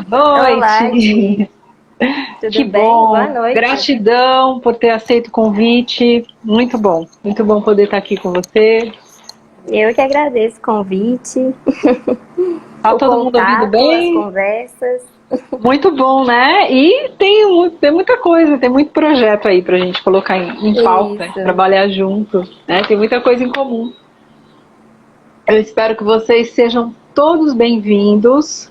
Boa Olá, noite! Di. Tudo Que bem? Boa bom! noite. Gratidão por ter aceito o convite. Muito bom poder estar aqui com você. Eu que agradeço o convite, Tá o todo mundo ouvindo contato, as bem? conversas. Muito bom, né? E tem muita coisa, tem muito projeto aí pra gente colocar em pauta, Isso. trabalhar junto, né? Tem muita coisa em comum. Eu espero que vocês sejam todos bem-vindos.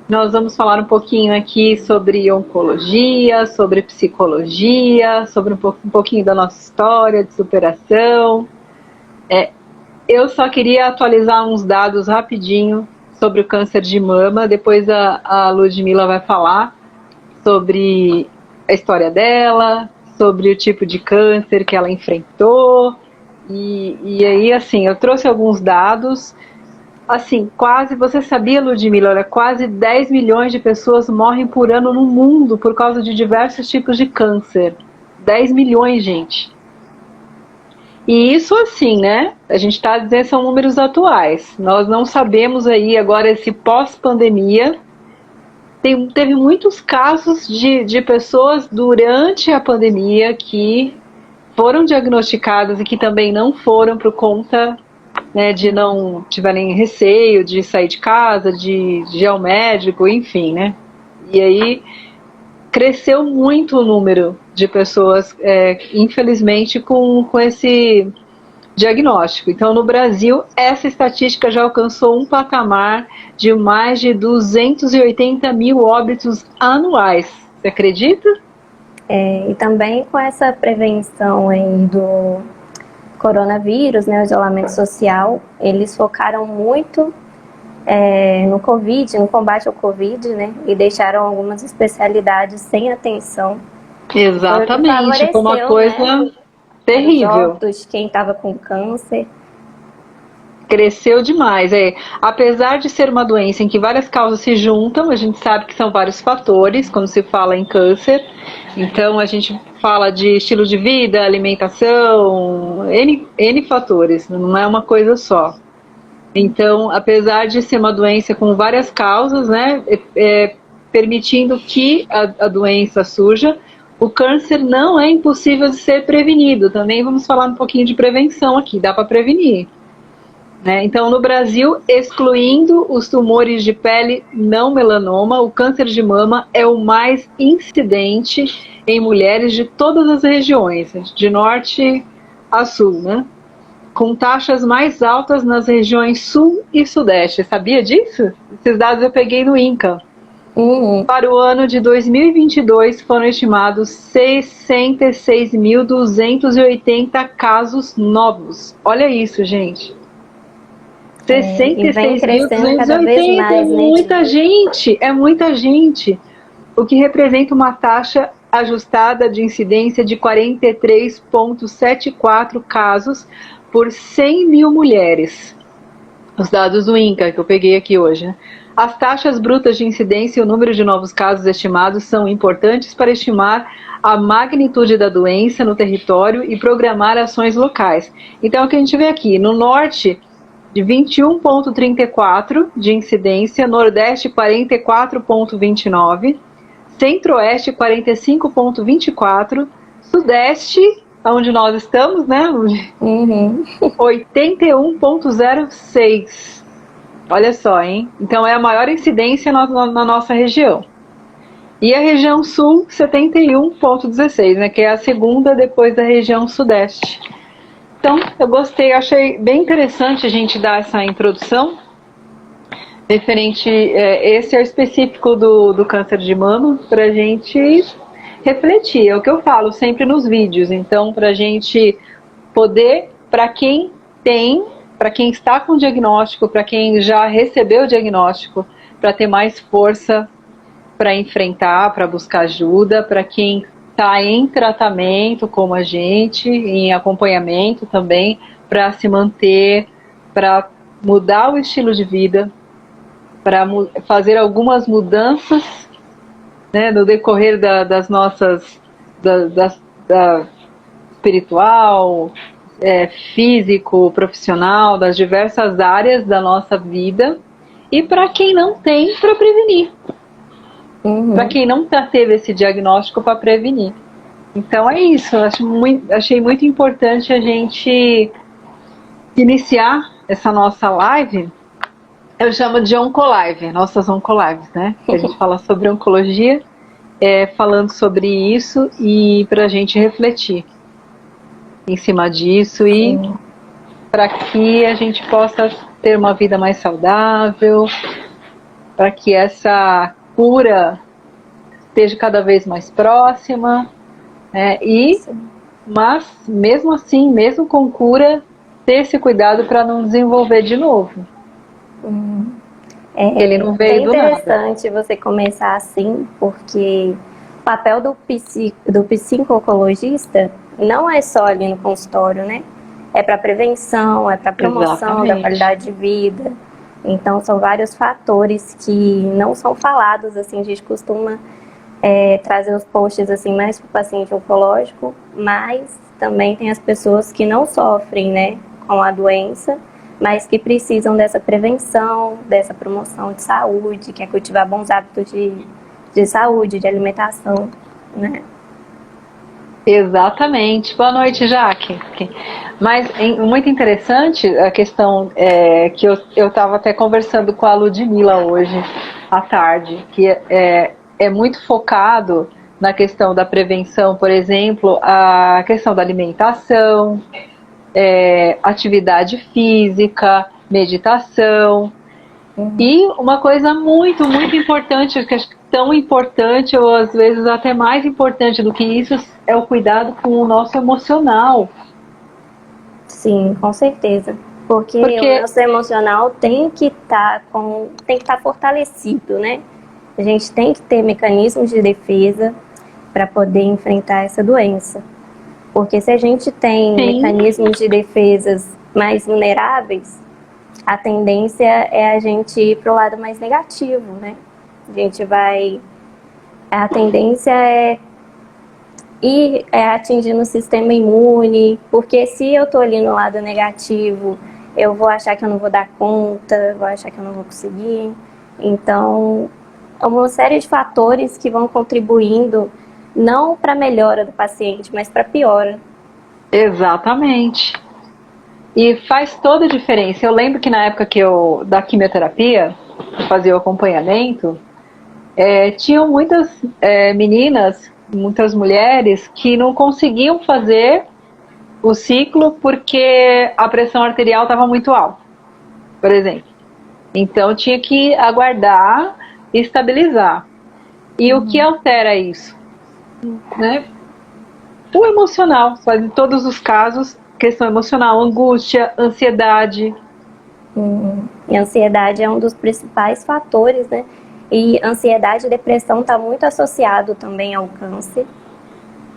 Nós vamos falar um pouquinho aqui sobre oncologia, sobre psicologia, sobre um pouquinho da nossa história de superação. Eu só queria atualizar uns dados rapidinho sobre o câncer de mama. Depois a Ludmila vai falar sobre a história dela, sobre o tipo de câncer que ela enfrentou. E aí, assim, eu trouxe alguns dados. Assim, você sabia, Ludmila, olha, quase 10 milhões de pessoas morrem por ano no mundo por causa de diversos tipos de câncer. 10 milhões, gente. E isso assim, né? A gente está dizendo são números atuais. Nós não sabemos aí agora esse pós-pandemia. Teve muitos casos de pessoas durante a pandemia que foram diagnosticadas e que também não foram por conta, né, de não tiverem receio de sair de casa, de ir ao médico, enfim, né? E aí cresceu muito o número de pessoas, infelizmente, com esse diagnóstico. Então, no Brasil, essa estatística já alcançou um patamar de mais de 280 mil óbitos anuais. Você acredita? E também com essa prevenção aí do coronavírus, né, o isolamento social, eles focaram muito no Covid, no combate ao Covid, né, e deixaram algumas especialidades sem atenção. E foi o que Exatamente, foi uma favoreceu, né, coisa para os terrível. óbitos de quem estava com câncer. Cresceu demais. Apesar de ser uma doença em que várias causas se juntam, a gente sabe que são vários fatores quando se fala em câncer. Então a gente fala de estilo de vida, alimentação, N fatores, não é uma coisa só. Então, apesar de ser uma doença com várias causas, né, permitindo que a doença surja, o câncer não é impossível de ser prevenido. Também vamos falar um pouquinho de prevenção aqui, dá para prevenir. Né? Então, no Brasil, excluindo os tumores de pele não melanoma, o câncer de mama é o mais incidente em mulheres de todas as regiões, de norte a sul, né? Com taxas mais altas nas regiões sul e sudeste. Sabia disso? Esses dados eu peguei no INCA. Uhum. Para o ano de 2022, foram estimados 66.280 casos novos. Olha isso, gente. E vem crescendo cada vez 66.280 mais, né, Di? é muita gente, o que representa uma taxa ajustada de incidência de 43,74 casos por 100 mil mulheres. Os dados do INCA que eu peguei aqui hoje, né? As taxas brutas de incidência e o número de novos casos estimados são importantes para estimar a magnitude da doença no território e programar ações locais. Então, o que a gente vê aqui, no norte, de 21,34 de incidência, Nordeste 44,29, Centro-Oeste 45,24, Sudeste, onde nós estamos, né? Uhum. 81,06. Olha só, hein? Então é a maior incidência na nossa região. E a região sul, 71,16, né? Que é a segunda depois da região sudeste. Então, eu gostei, achei bem interessante a gente dar essa introdução referente, esse é o específico do câncer de mama, para a gente refletir, é o que eu falo sempre nos vídeos, então para a gente poder, para quem tem, para quem está com diagnóstico, para quem já recebeu o diagnóstico, para ter mais força para enfrentar, para buscar ajuda, para quem está em tratamento como a gente, em acompanhamento também, para se manter, para mudar o estilo de vida, para fazer algumas mudanças, né, no decorrer das nossas, da espiritual, físico, profissional, das diversas áreas da nossa vida, e para quem não tem, para prevenir. Para quem não teve esse diagnóstico, para prevenir. Então é isso, achei muito importante a gente iniciar essa nossa live. Eu chamo de Oncolive, nossas Oncolives, né? A gente fala sobre oncologia, falando sobre isso e para a gente refletir em cima disso e para que a gente possa ter uma vida mais saudável, para que essa cura esteja cada vez mais próxima, né? Mas mesmo assim, mesmo com cura, ter esse cuidado para não desenvolver de novo. Ele não veio do nada. É interessante você começar assim, porque o papel do psico-oncologista não é só ali no consultório, né? É para prevenção, é para promoção da qualidade de vida. Então, são vários fatores que não são falados, assim, a gente costuma trazer os posts assim, mais para o paciente oncológico, mas também tem as pessoas que não sofrem, né, com a doença, mas que precisam dessa prevenção, dessa promoção de saúde, que é cultivar bons hábitos de saúde, de alimentação, né? Exatamente. Boa noite, Jaque. Mas muito interessante a questão que eu estava até conversando com a Ludmila hoje à tarde, que é muito focado na questão da prevenção, por exemplo, a questão da alimentação, atividade física, meditação. E uma coisa muito, muito importante, que acho que tão importante, ou às vezes até mais importante do que isso, é o cuidado com o nosso emocional. Sim, com certeza. Porque o nosso emocional tem que estar fortalecido, né? A gente tem que ter mecanismos de defesa para poder enfrentar essa doença. Porque se a gente tem mecanismos de defesas mais vulneráveis, a tendência é a gente ir para o lado mais negativo, né? A tendência é ir atingindo o sistema imune, porque se eu estou ali no lado negativo, eu vou achar que eu não vou dar conta, vou achar que eu não vou conseguir. Então, é uma série de fatores que vão contribuindo não para a melhora do paciente, mas para a piora. Exatamente. E faz toda a diferença. Eu lembro que na época da quimioterapia, eu fazia o acompanhamento, tinham muitas meninas, muitas mulheres que não conseguiam fazer o ciclo porque a pressão arterial estava muito alta, por exemplo. Então tinha que aguardar e estabilizar. E o que altera isso? Né? O emocional, em todos os casos, questão emocional, angústia, ansiedade. E a ansiedade é um dos principais fatores, né? E ansiedade e depressão está muito associado também ao câncer,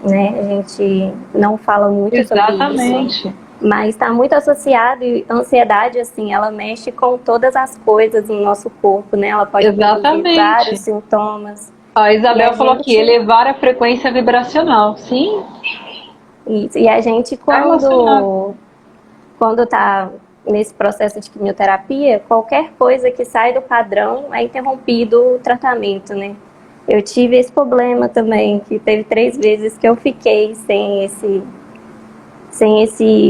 né? A gente não fala muito sobre isso, mas está muito associado. E a ansiedade, assim, ela mexe com todas as coisas no nosso corpo, né? Ela pode produzir vários sintomas. A Isabel falou aqui, elevar a frequência vibracional, sim. Isso. E a gente, quando está nesse processo de quimioterapia, qualquer coisa que sai do padrão é interrompido o tratamento, né? Eu tive esse problema também, que teve 3 vezes que eu fiquei sem esse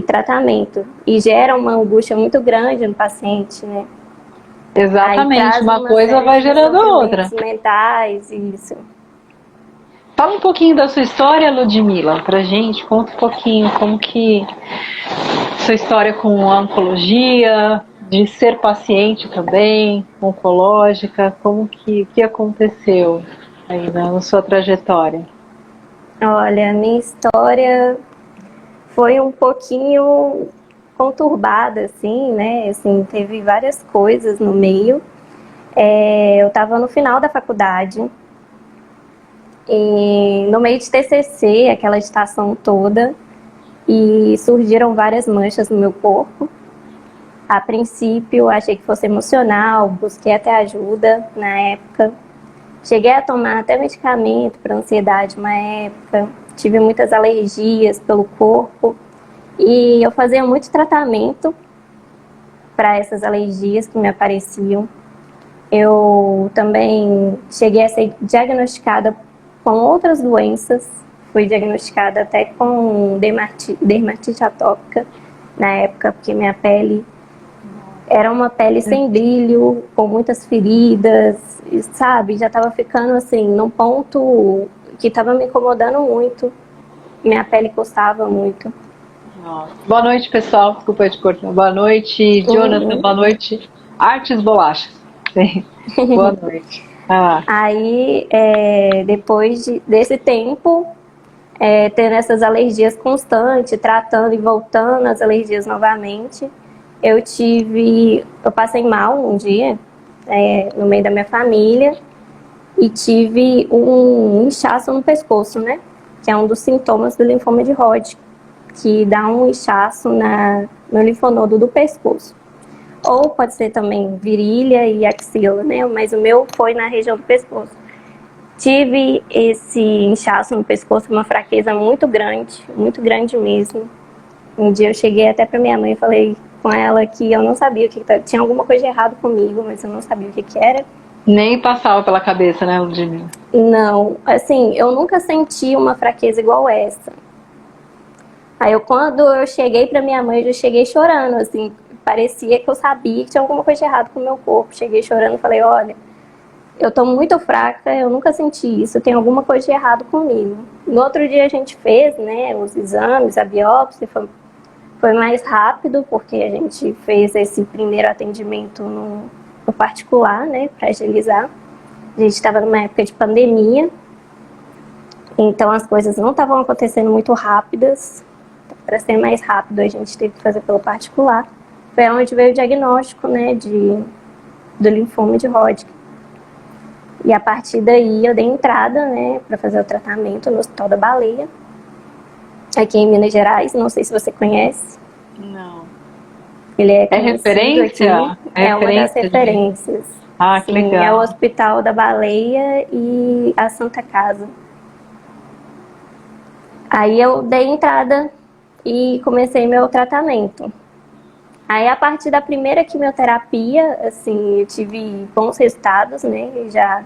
tratamento. E gera uma angústia muito grande no paciente, né? Exatamente, uma coisa vai gerando a outra. Mentais, isso. Fala um pouquinho da sua história, Ludmila, pra gente. Conta um pouquinho como que sua história com a oncologia, de ser paciente também, oncológica, o que aconteceu aí na sua trajetória? Olha, a minha história foi um pouquinho conturbada, assim, né? Assim, teve várias coisas no meio. Eu estava no final da faculdade, e no meio de TCC, aquela estação toda, e surgiram várias manchas no meu corpo. A princípio, achei que fosse emocional, busquei até ajuda na época. Cheguei a tomar até medicamento para ansiedade uma época. Tive muitas alergias pelo corpo. E eu fazia muito tratamento para essas alergias que me apareciam. Eu também cheguei a ser diagnosticada com outras doenças. Fui diagnosticada até com dermatite atópica na época, porque minha pele era uma pele sem brilho, com muitas feridas, sabe? Já estava ficando assim, num ponto que estava me incomodando muito. Minha pele coçava muito. Nossa. Boa noite, pessoal. Desculpa te cortar. Boa noite, Jonathan. Boa noite, Artes Bolachas. Sim. Boa noite. Aí, depois desse tempo, tendo essas alergias constantes, tratando e voltando as alergias novamente, eu passei mal um dia, no meio da minha família, e tive um inchaço no pescoço, né? Que é um dos sintomas do linfoma de Hodgkin, que dá um inchaço no linfonodo do pescoço. Ou pode ser também virilha e axila, né? Mas o meu foi na região do pescoço. Tive esse inchaço no pescoço, uma fraqueza muito grande mesmo. Um dia eu cheguei até para minha mãe e falei com ela que eu não sabia o que tinha alguma coisa de errado comigo, mas eu não sabia o que era. Nem passava pela cabeça, né, Ludmila? Não, assim, eu nunca senti uma fraqueza igual essa. Aí quando eu cheguei para minha mãe, eu já cheguei chorando, assim, parecia que eu sabia que tinha alguma coisa de errado com o meu corpo. Cheguei chorando e falei, olha, eu tô muito fraca, eu nunca senti isso, tem alguma coisa de errado comigo. No outro dia a gente fez, né, os exames, a biópsia, foi mais rápido, porque a gente fez esse primeiro atendimento no particular, né, para agilizar. A gente estava numa época de pandemia, então as coisas não estavam acontecendo muito rápidas. Para ser mais rápido, a gente teve que fazer pelo particular. Foi onde veio o diagnóstico, né, do linfoma de Hodgkin. E a partir daí eu dei entrada, né, para fazer o tratamento no Hospital da Baleia, aqui em Minas Gerais. Não sei se você conhece. Não. Ele é referência? Aqui. É uma das referências. Ah, que legal. É o Hospital da Baleia e a Santa Casa. Aí eu dei entrada e comecei meu tratamento. Aí, a partir da primeira quimioterapia, assim, eu tive bons resultados, né? Já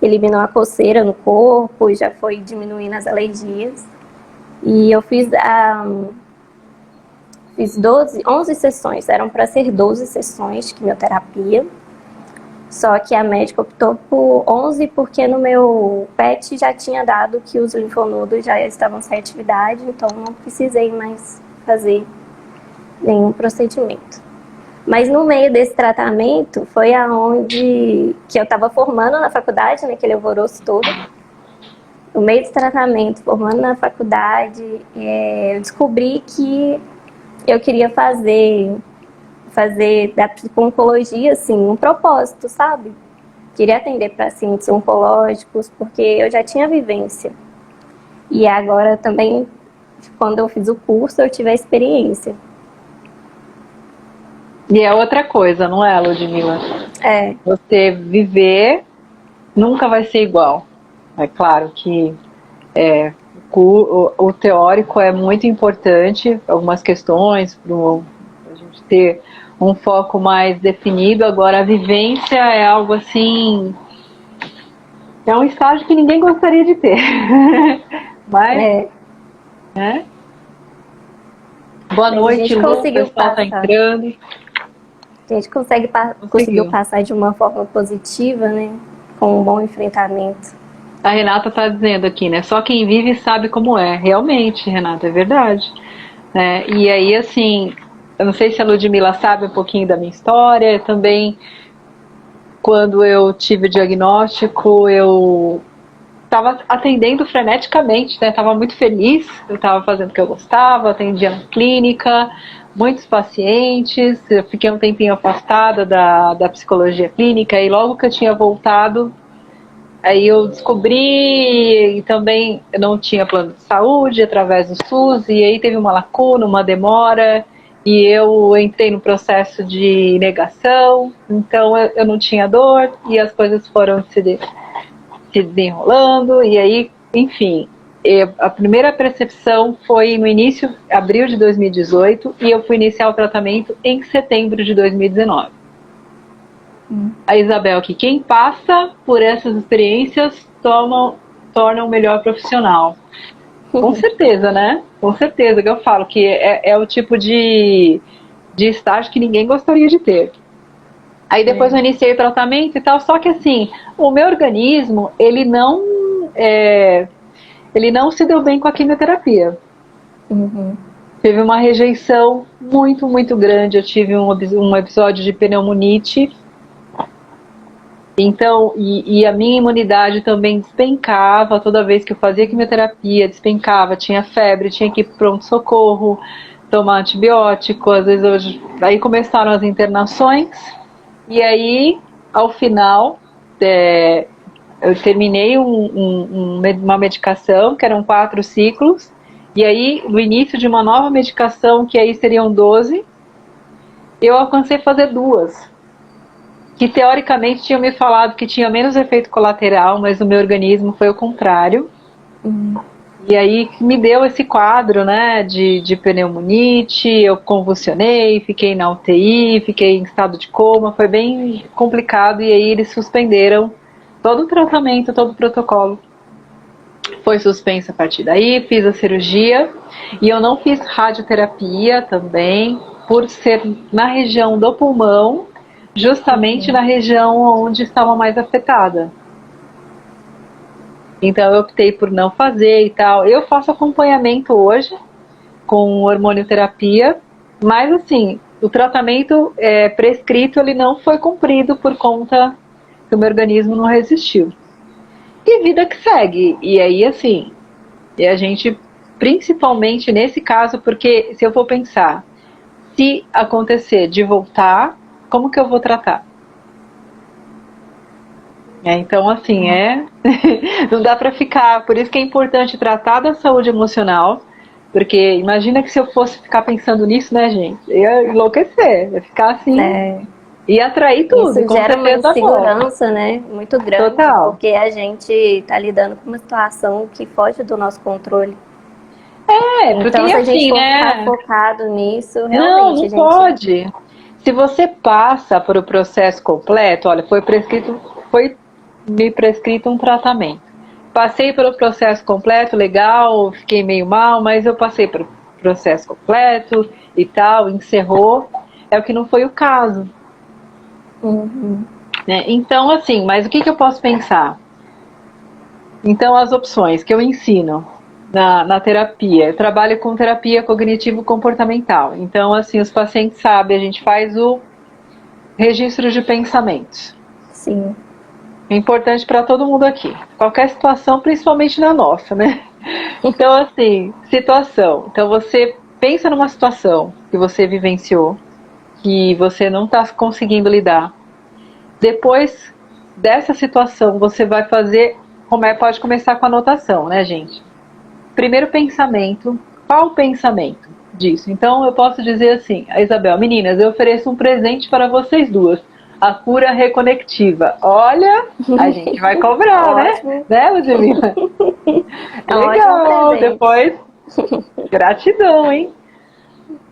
eliminou a coceira no corpo, já foi diminuindo as alergias. E eu fiz 11 sessões, eram para ser 12 sessões de quimioterapia. Só que a médica optou por 11 porque no meu PET já tinha dado que os linfonodos já estavam sem atividade, então não precisei mais fazer nenhum procedimento. Mas no meio desse tratamento foi aonde que eu estava formando na faculdade, né, aquele alvoroço todo. No meio desse tratamento, formando na faculdade, eu descobri que eu queria fazer da oncologia, assim, um propósito, sabe? Queria atender pacientes oncológicos, porque eu já tinha vivência. E agora também, quando eu fiz o curso, eu tive a experiência. E é outra coisa, não é, Ludmila? É. Você viver nunca vai ser igual. É claro que o teórico é muito importante, algumas questões, para a gente ter um foco mais definido. Agora, a vivência é algo assim, é um estágio que ninguém gostaria de ter. Mas, né? Boa noite, Lu, o pessoal está entrando. A gente conseguiu passar de uma forma positiva, né? Com um bom enfrentamento. A Renata está dizendo aqui, né? Só quem vive sabe como é. Realmente, Renata, é verdade. E aí, assim, eu não sei se a Ludmila sabe um pouquinho da minha história. Também, quando eu tive o diagnóstico, eu estava atendendo freneticamente, né? Estava muito feliz, eu estava fazendo o que eu gostava, atendia na clínica, muitos pacientes. Eu fiquei um tempinho afastada da psicologia clínica e logo que eu tinha voltado, aí eu descobri, e também eu não tinha plano de saúde através do SUS, e aí teve uma lacuna, uma demora, e eu entrei no processo de negação, então eu não tinha dor, e as coisas foram se desenrolando, e aí, enfim, a primeira percepção foi no início, abril de 2018, e eu fui iniciar o tratamento em setembro de 2019. a Isabel que quem passa por essas experiências torna um melhor profissional. Com certeza, né? Com certeza que eu falo que é o tipo de estágio que ninguém gostaria de ter. Aí depois eu iniciei o tratamento e tal, só que assim, o meu organismo, ele não se deu bem com a quimioterapia. Teve uma rejeição muito, muito grande. Eu tive um episódio de pneumonite. Então, e a minha imunidade também despencava toda vez que eu fazia quimioterapia, despencava, tinha febre, tinha que ir pro pronto-socorro, tomar antibiótico, às vezes aí começaram as internações, e aí, ao final, eu terminei uma medicação, que eram 4 ciclos, e aí, no início de uma nova medicação, que aí seriam 12, eu alcancei fazer 2. Que teoricamente tinham me falado que tinha menos efeito colateral, mas o meu organismo foi o contrário. E aí me deu esse quadro, né, de pneumonite, eu convulsionei, fiquei na UTI, fiquei em estado de coma, foi bem complicado, e aí eles suspenderam todo o tratamento, todo o protocolo. Foi suspenso a partir daí, fiz a cirurgia, e eu não fiz radioterapia também, por ser na região do pulmão, justamente na região onde estava mais afetada. Então eu optei por não fazer e tal. Eu faço acompanhamento hoje com hormonioterapia, mas assim, o tratamento prescrito ele não foi cumprido por conta que o meu organismo não resistiu. E vida que segue. E aí assim, e a gente, principalmente nesse caso, porque se eu for pensar, se acontecer de voltar, como que eu vou tratar? Então, assim, não dá pra ficar. Por isso que é importante tratar da saúde emocional, porque imagina que se eu fosse ficar pensando nisso, né, gente? Eu ia enlouquecer, ia ficar assim, ia atrair tudo. Isso gera uma insegurança, né, muito grande, total. Porque a gente tá lidando com uma situação que foge do nosso controle. Porque então, se a gente assim, for ficar focado nisso, não realmente pode. Se você passa por o processo completo, olha, foi me prescrito um tratamento. Passei pelo processo completo, legal, fiquei meio mal, mas eu passei pelo processo completo e tal, encerrou. É o que não foi o caso. Né? Então, assim, mas o que eu posso pensar? Então, as opções que eu ensino na terapia, eu trabalho com terapia cognitivo-comportamental. Então, assim, os pacientes sabem, a gente faz o registro de pensamentos. Sim. É importante para todo mundo aqui. Qualquer situação, principalmente na nossa, né? Então, assim, situação. Então, você pensa numa situação que você vivenciou, que você não está conseguindo lidar. Depois dessa situação, você vai fazer, pode começar com a anotação, né, gente? Primeiro pensamento, qual o pensamento disso? Então, eu posso dizer assim, a Isabel, meninas, eu ofereço um presente para vocês duas. A cura reconectiva. Olha, a gente vai cobrar, né? Né, Ludmila? Legal, depois, gratidão, hein?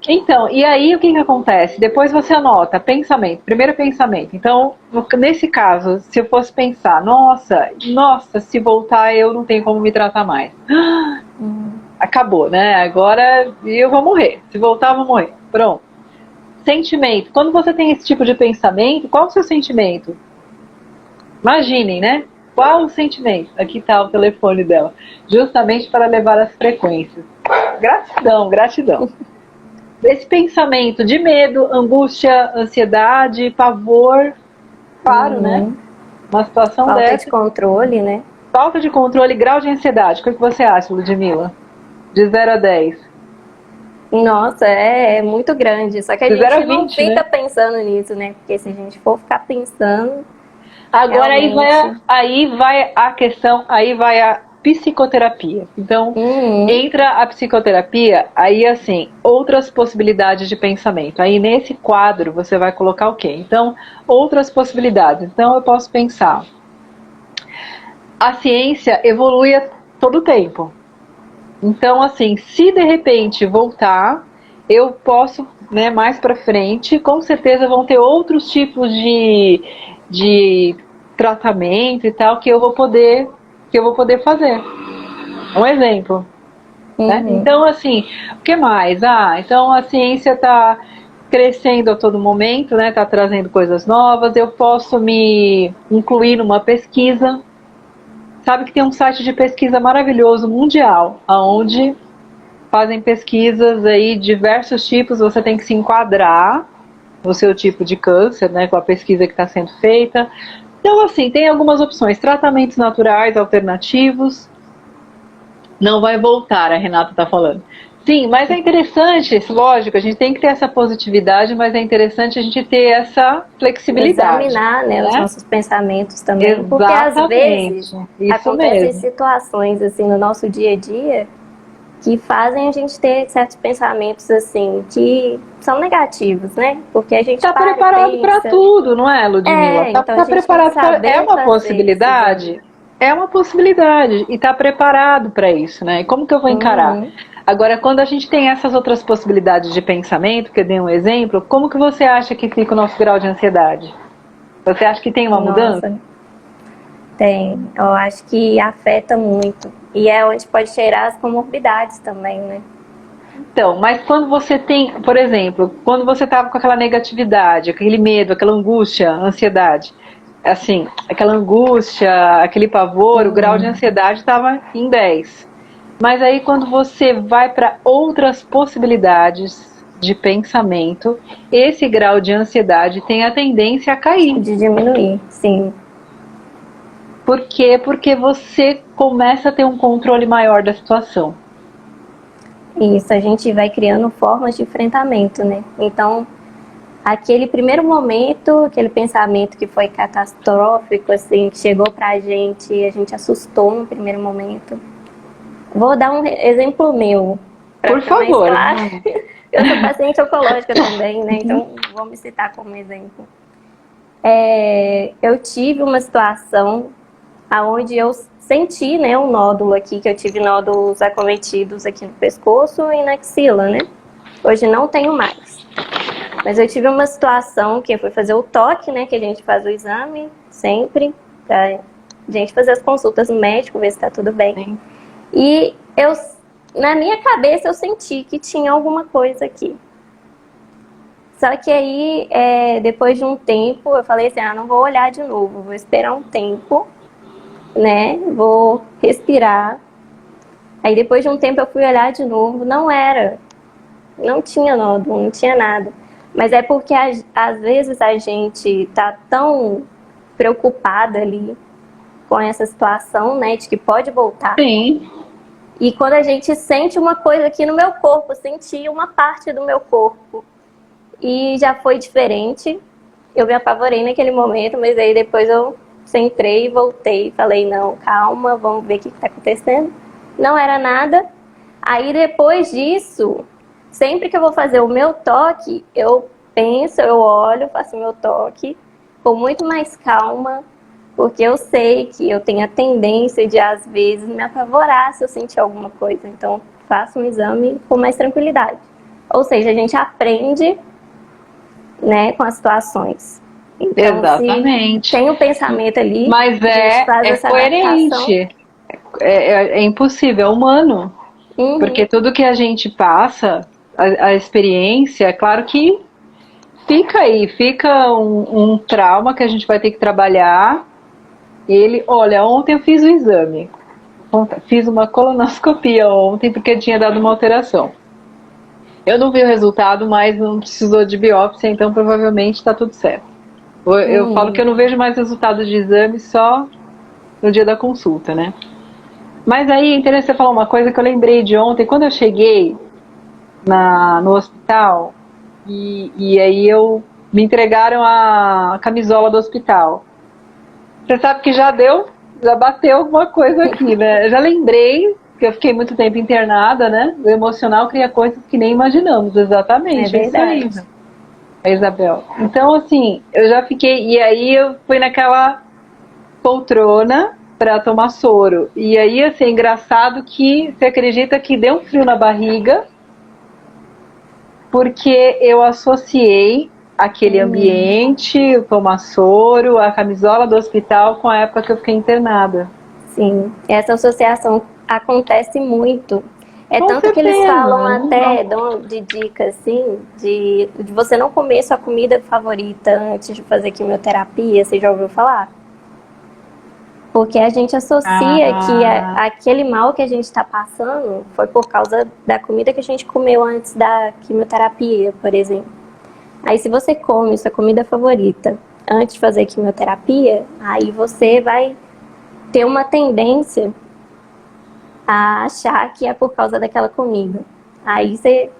Então, e aí o que acontece? Depois você anota, pensamento, primeiro pensamento. Então, nesse caso, se eu fosse pensar, nossa, se voltar eu não tenho como me tratar mais. Acabou, né? Agora eu vou morrer. Se voltar, eu vou morrer. Pronto. Sentimento. Quando você tem esse tipo de pensamento, qual o seu sentimento? Imaginem, né? Qual o sentimento? Aqui está o telefone dela. Justamente para levar as frequências. Gratidão, gratidão. Esse pensamento de medo, angústia, ansiedade, pavor, claro, né? Uma situação Falta dessa. de controle, né? Falta de controle, grau de ansiedade. O que você acha, Ludmila? De 0 a 10. Nossa, é muito grande. Só que a gente não fica pensando nisso, né? Porque se a gente for ficar pensando... Agora aí vai a questão, aí vai a psicoterapia. Então, entra a psicoterapia, aí assim, outras possibilidades de pensamento. Aí nesse quadro você vai colocar o quê? Então, outras possibilidades. Então eu posso pensar, a ciência evolui a todo tempo. Então, assim, se de repente voltar, eu posso, né, mais pra frente, com certeza vão ter outros tipos de de tratamento e tal que eu vou poder fazer. Um exemplo. Né? Então, assim, o que mais? Então a ciência está crescendo a todo momento, né? Está trazendo coisas novas. Eu posso me incluir numa pesquisa. Sabe que tem um site de pesquisa maravilhoso mundial, onde fazem pesquisas aí de diversos tipos. Você tem que se enquadrar no seu tipo de câncer, né? Com a pesquisa que está sendo feita. Então, assim, tem algumas opções: tratamentos naturais alternativos. Não vai voltar, a Renata está falando. Sim, mas é interessante, lógico, a gente tem que ter essa positividade, mas é interessante a gente ter essa flexibilidade. Examinar, né, os nossos pensamentos também. Exatamente. Porque às vezes Isso acontecem mesmo. situações assim no nosso dia a dia que fazem a gente ter certos pensamentos assim que são negativos, né? Porque a gente Está preparado para tudo, não é, Ludmila? Então Tá preparado para. É uma possibilidade. É uma possibilidade e está preparado para isso, né? E como que eu vou encarar? Agora, quando a gente tem essas outras possibilidades de pensamento, que eu dei um exemplo, como que você acha que fica o nosso grau de ansiedade? Você acha que tem uma mudança? Tem. Eu acho que afeta muito. E é onde pode cheirar as comorbidades também, né? Então, mas quando você tem, por exemplo, quando você estava com aquela negatividade, aquele medo, aquela angústia, ansiedade, assim, aquela angústia, aquele pavor, o grau de ansiedade estava em 10. Mas aí quando você vai para outras possibilidades de pensamento, esse grau de ansiedade tem a tendência a cair. De diminuir, sim. Por quê? Porque você começa a ter um controle maior da situação. Isso, a gente vai criando formas de enfrentamento, né? Então, aquele primeiro momento, aquele pensamento que foi catastrófico, assim, que chegou pra gente e a gente assustou no primeiro momento. Vou dar um exemplo meu. Por favor. Claro. Eu sou paciente oncológica também, né? Então, vou me citar como exemplo. Eu tive uma situação onde eu senti, né, um nódulo aqui, que eu tive nódulos acometidos aqui no pescoço e na axila, né? Hoje não tenho mais. Mas eu tive uma situação que eu fui fazer o toque, né, que a gente faz o exame sempre, pra gente fazer as consultas no médico, ver se tá tudo bem. Sim. E eu, na minha cabeça, eu senti que tinha alguma coisa aqui. Só que aí, depois de um tempo, eu falei assim, não vou olhar de novo, vou esperar um tempo, né, vou respirar. Aí depois de um tempo eu fui olhar de novo, não tinha nódulo, não tinha nada. Mas é porque às vezes a gente tá tão preocupada ali com essa situação, né, de que pode voltar. Sim. E quando a gente sente uma coisa aqui no meu corpo, senti uma parte do meu corpo e já foi diferente. Eu me apavorei naquele momento, mas aí depois eu centrei e voltei. Falei, não, calma, vamos ver o que está acontecendo. Não era nada. Aí depois disso, sempre que eu vou fazer o meu toque, eu penso, eu olho, faço o meu toque com muito mais calma, porque eu sei que eu tenho a tendência de, às vezes, me apavorar se eu sentir alguma coisa. Então, faço um exame com mais tranquilidade. Ou seja, a gente aprende, né, com as situações. Então, exatamente. Se tem um pensamento ali, mas é coerente. É impossível, é humano. Porque tudo que a gente passa, a experiência, é claro que fica um trauma que a gente vai ter que trabalhar. Olha, ontem eu fiz o exame. Fiz uma colonoscopia ontem porque tinha dado uma alteração. Eu não vi o resultado, mas não precisou de biópsia, então provavelmente está tudo certo. Eu falo que eu não vejo mais resultados de exame só no dia da consulta, né? Mas aí é interessante você falar uma coisa que eu lembrei de ontem. Quando eu cheguei no hospital, e aí me entregaram a camisola do hospital. Você sabe que já bateu alguma coisa aqui, né? Eu já lembrei que eu fiquei muito tempo internada, né? O emocional cria coisas que nem imaginamos, exatamente. É verdade. Isso aí, Isabel. Então, assim, eu já fiquei... E aí eu fui naquela poltrona para tomar soro. E aí, assim, é engraçado que você acredita que deu um frio na barriga, porque eu associei aquele ambiente, tomar soro, a camisola do hospital com a época que eu fiquei internada. Sim, essa associação acontece muito. É Com tanto que eles certeza, falam não. até, dão de dica assim, de você não comer sua comida favorita antes de fazer quimioterapia, você já ouviu falar? Porque a gente associa que Ah, aquele mal que a gente está passando foi por causa da comida que a gente comeu antes da quimioterapia, por exemplo. Aí se você come sua comida favorita antes de fazer quimioterapia, aí você vai ter uma tendência a achar que é por causa daquela comida. Aí você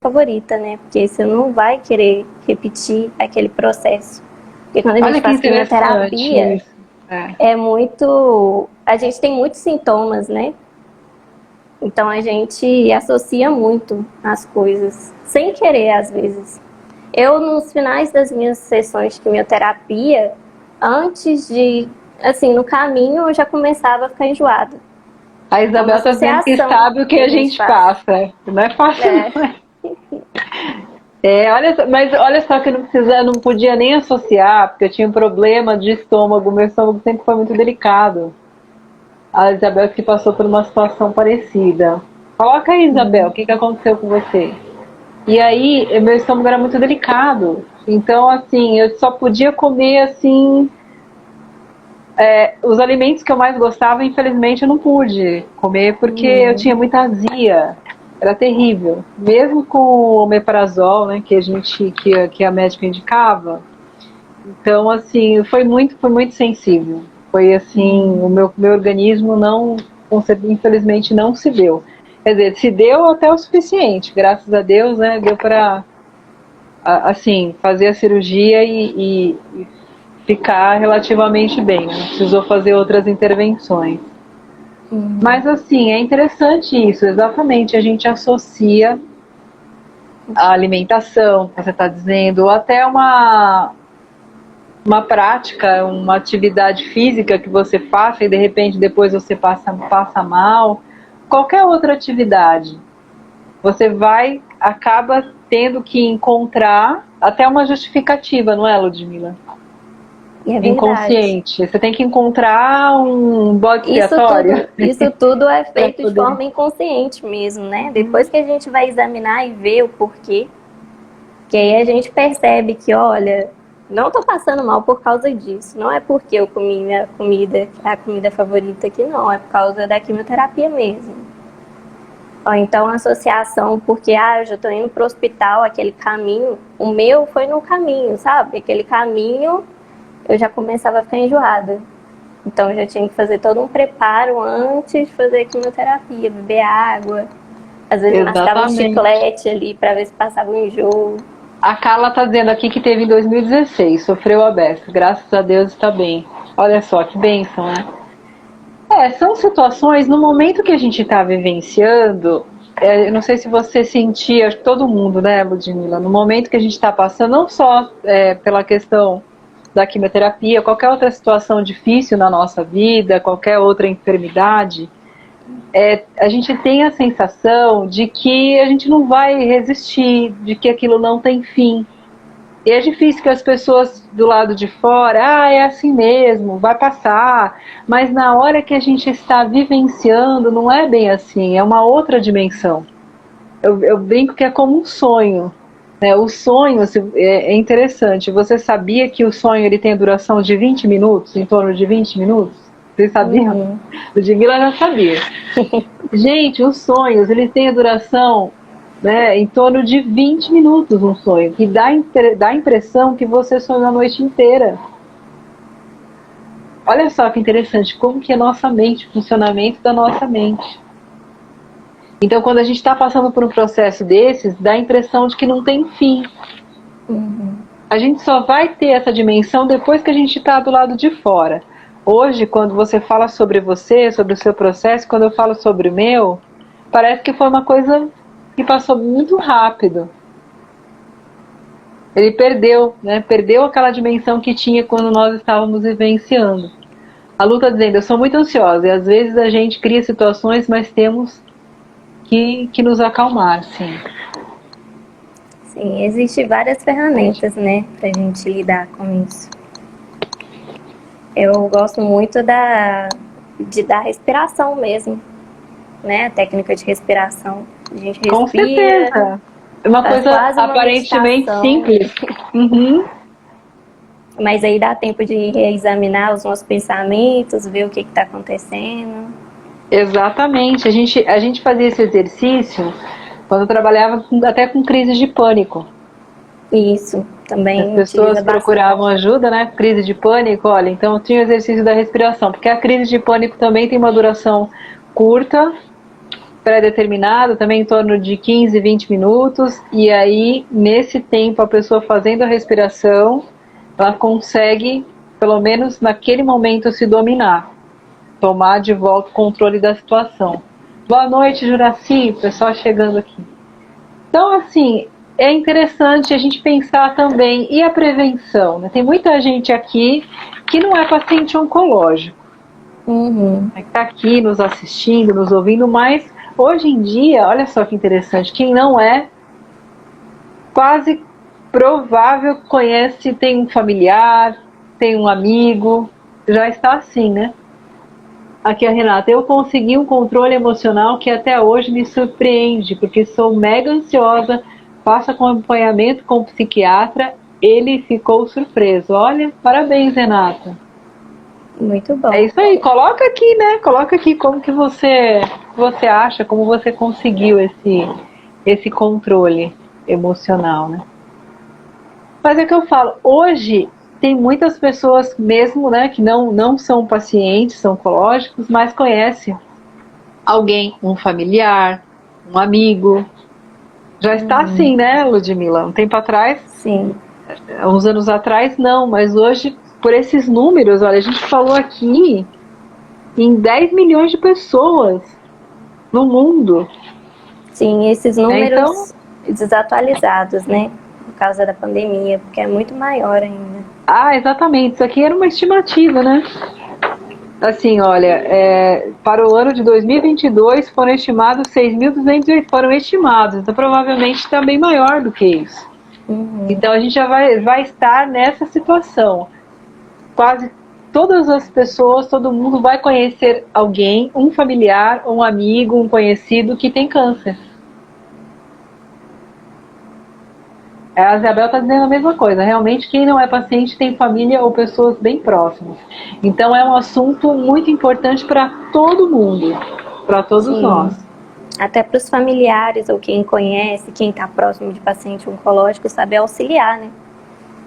favorita, né? Porque você não vai querer repetir aquele processo. Porque quando a gente olha que faz interessante quimioterapia, isso. É. é muito. A gente tem muitos sintomas, né? Então a gente associa muito as coisas, sem querer às vezes. Eu, nos finais das minhas sessões de quimioterapia, antes de, assim, no caminho eu já começava a ficar enjoada. A É uma Isabel está dizendo que associação sabe o que que a a gente gente faz. passa. Não é fácil, É, não. Mas olha só que não podia nem associar, porque eu tinha um problema de estômago, meu estômago sempre foi muito delicado. A Isabel que passou por uma situação parecida. Coloca aí, Isabel, o que aconteceu com você? E aí, meu estômago era muito delicado. Então, assim, eu só podia comer, assim, os alimentos que eu mais gostava, infelizmente, eu não pude comer porque eu tinha muita azia. Era terrível. Mesmo com o omeprazol, né, que a médica indicava. Então, assim, foi muito sensível. Foi assim, o meu organismo não, infelizmente, não se deu. Quer dizer, se deu até o suficiente, graças a Deus, né, deu para, assim, fazer a cirurgia e ficar relativamente bem, né? Não precisou fazer outras intervenções. Mas assim, é interessante isso, exatamente, a gente associa a alimentação, que você está dizendo, ou até uma prática, uma atividade física que você faça e de repente depois você passa mal, qualquer outra atividade, você acaba tendo que encontrar até uma justificativa, não é, Ludmila? e é verdade. Inconsciente. Você tem que encontrar um bode expiatório Isso tudo é para feito de poder. forma inconsciente mesmo, né? Depois que a gente vai examinar e ver o porquê, que aí a gente percebe que, olha, não tô passando mal por causa disso. Não é porque eu comi minha comida, a comida favorita aqui, não. É por causa da quimioterapia mesmo. Ou então a associação, porque, eu já tô indo pro hospital, aquele caminho. O meu foi no caminho, sabe? Aquele caminho eu já começava a ficar enjoada. Então eu já tinha que fazer todo um preparo antes de fazer a quimioterapia, beber água. Às vezes mascava um Exatamente. chiclete ali para ver se passava o enjoo. A Carla está dizendo aqui que teve em 2016, sofreu abscesso. Graças a Deus está bem. Olha só que bênção, né? São situações, no momento que a gente está vivenciando, eu não sei se você sentia, acho que todo mundo, né, Ludmilla, no momento que a gente está passando, não só pela questão da quimioterapia, qualquer outra situação difícil na nossa vida, qualquer outra enfermidade, a gente tem a sensação de que a gente não vai resistir, de que aquilo não tem fim. E é difícil que as pessoas do lado de fora, é assim mesmo, vai passar. Mas na hora que a gente está vivenciando, não é bem assim, é uma outra dimensão. Eu brinco que é como um sonho. Né? O sonho é interessante. Você sabia que o sonho ele tem a duração de 20 minutos, em torno de 20 minutos? Vocês sabiam? O Ludmilla já sabia. Gente, os sonhos, eles têm a duração, né, em torno de 20 minutos um sonho, que dá a impressão que você sonhou a noite inteira. Olha só que interessante, como que é a nossa mente, o funcionamento da nossa mente. Então, quando a gente está passando por um processo desses, dá a impressão de que não tem fim. A gente só vai ter essa dimensão depois que a gente está do lado de fora. Hoje, quando você fala sobre você, sobre o seu processo, quando eu falo sobre o meu, parece que foi uma coisa que passou muito rápido. Ele perdeu, né? Perdeu aquela dimensão que tinha quando nós estávamos vivenciando. A Lu está dizendo, eu sou muito ansiosa e às vezes a gente cria situações, mas temos que nos acalmar, sim. Sim, existem várias ferramentas, né, pra gente lidar com isso. Eu gosto muito da respiração mesmo, né, a técnica de respiração. A gente Com respira, certeza. É uma faz coisa quase uma aparentemente meditação, simples. Uhum. mas aí dá tempo de reexaminar os nossos pensamentos, ver o que está acontecendo. Exatamente. A gente fazia esse exercício quando eu trabalhava até com crise de pânico. Isso, As também pessoas utiliza procuravam bastante. ajuda, né? Crise de pânico, olha, então tinha o exercício da respiração, porque a crise de pânico também tem uma duração curta, pré-determinada, também em torno de 15, 20 minutos, e aí, nesse tempo, a pessoa fazendo a respiração, ela consegue, pelo menos naquele momento, se dominar, tomar de volta o controle da situação. Boa noite, Juraci, pessoal chegando aqui. Então, assim, é interessante a gente pensar também, e a prevenção, né? Tem muita gente aqui que não é paciente oncológico, Uhum. que está aqui nos assistindo, nos ouvindo, mas hoje em dia, olha só que interessante, quem não é, quase provável que conhece, tem um familiar, tem um amigo, já está assim, né? Aqui a Renata, eu consegui um controle emocional que até hoje me surpreende, porque sou mega ansiosa, faço acompanhamento com o psiquiatra, ele ficou surpreso. Olha, parabéns, Renata. Muito É bom. isso aí, coloca aqui, né? Coloca aqui como que você acha, como você conseguiu esse controle emocional, né? Mas é que eu falo, hoje tem muitas pessoas mesmo, né, que não são pacientes oncológicos, mas conhecem alguém, um familiar, um amigo. Já está assim, né, Ludmila? Um tempo atrás, Sim. uns anos atrás, não, mas hoje, por esses números, olha, a gente falou aqui em 10 milhões de pessoas no mundo. Sim, esses Né? Então, números desatualizados, né? Por causa da pandemia, porque é muito maior ainda. exatamente, isso aqui era uma estimativa, né? Assim, olha, para o ano de 2022 foram estimados 6.208, foram estimados, então provavelmente está bem maior do que isso. Uhum. Então a gente já vai estar nessa situação. Quase todas as pessoas, todo mundo vai conhecer alguém, um familiar, um amigo, um conhecido que tem câncer. A Isabel está dizendo a mesma coisa. Realmente, quem não é paciente tem família ou pessoas bem próximas. Então, é um assunto muito importante para todo mundo, para todos Sim. nós. Até para os familiares ou quem conhece, quem está próximo de paciente oncológico, saber auxiliar, né?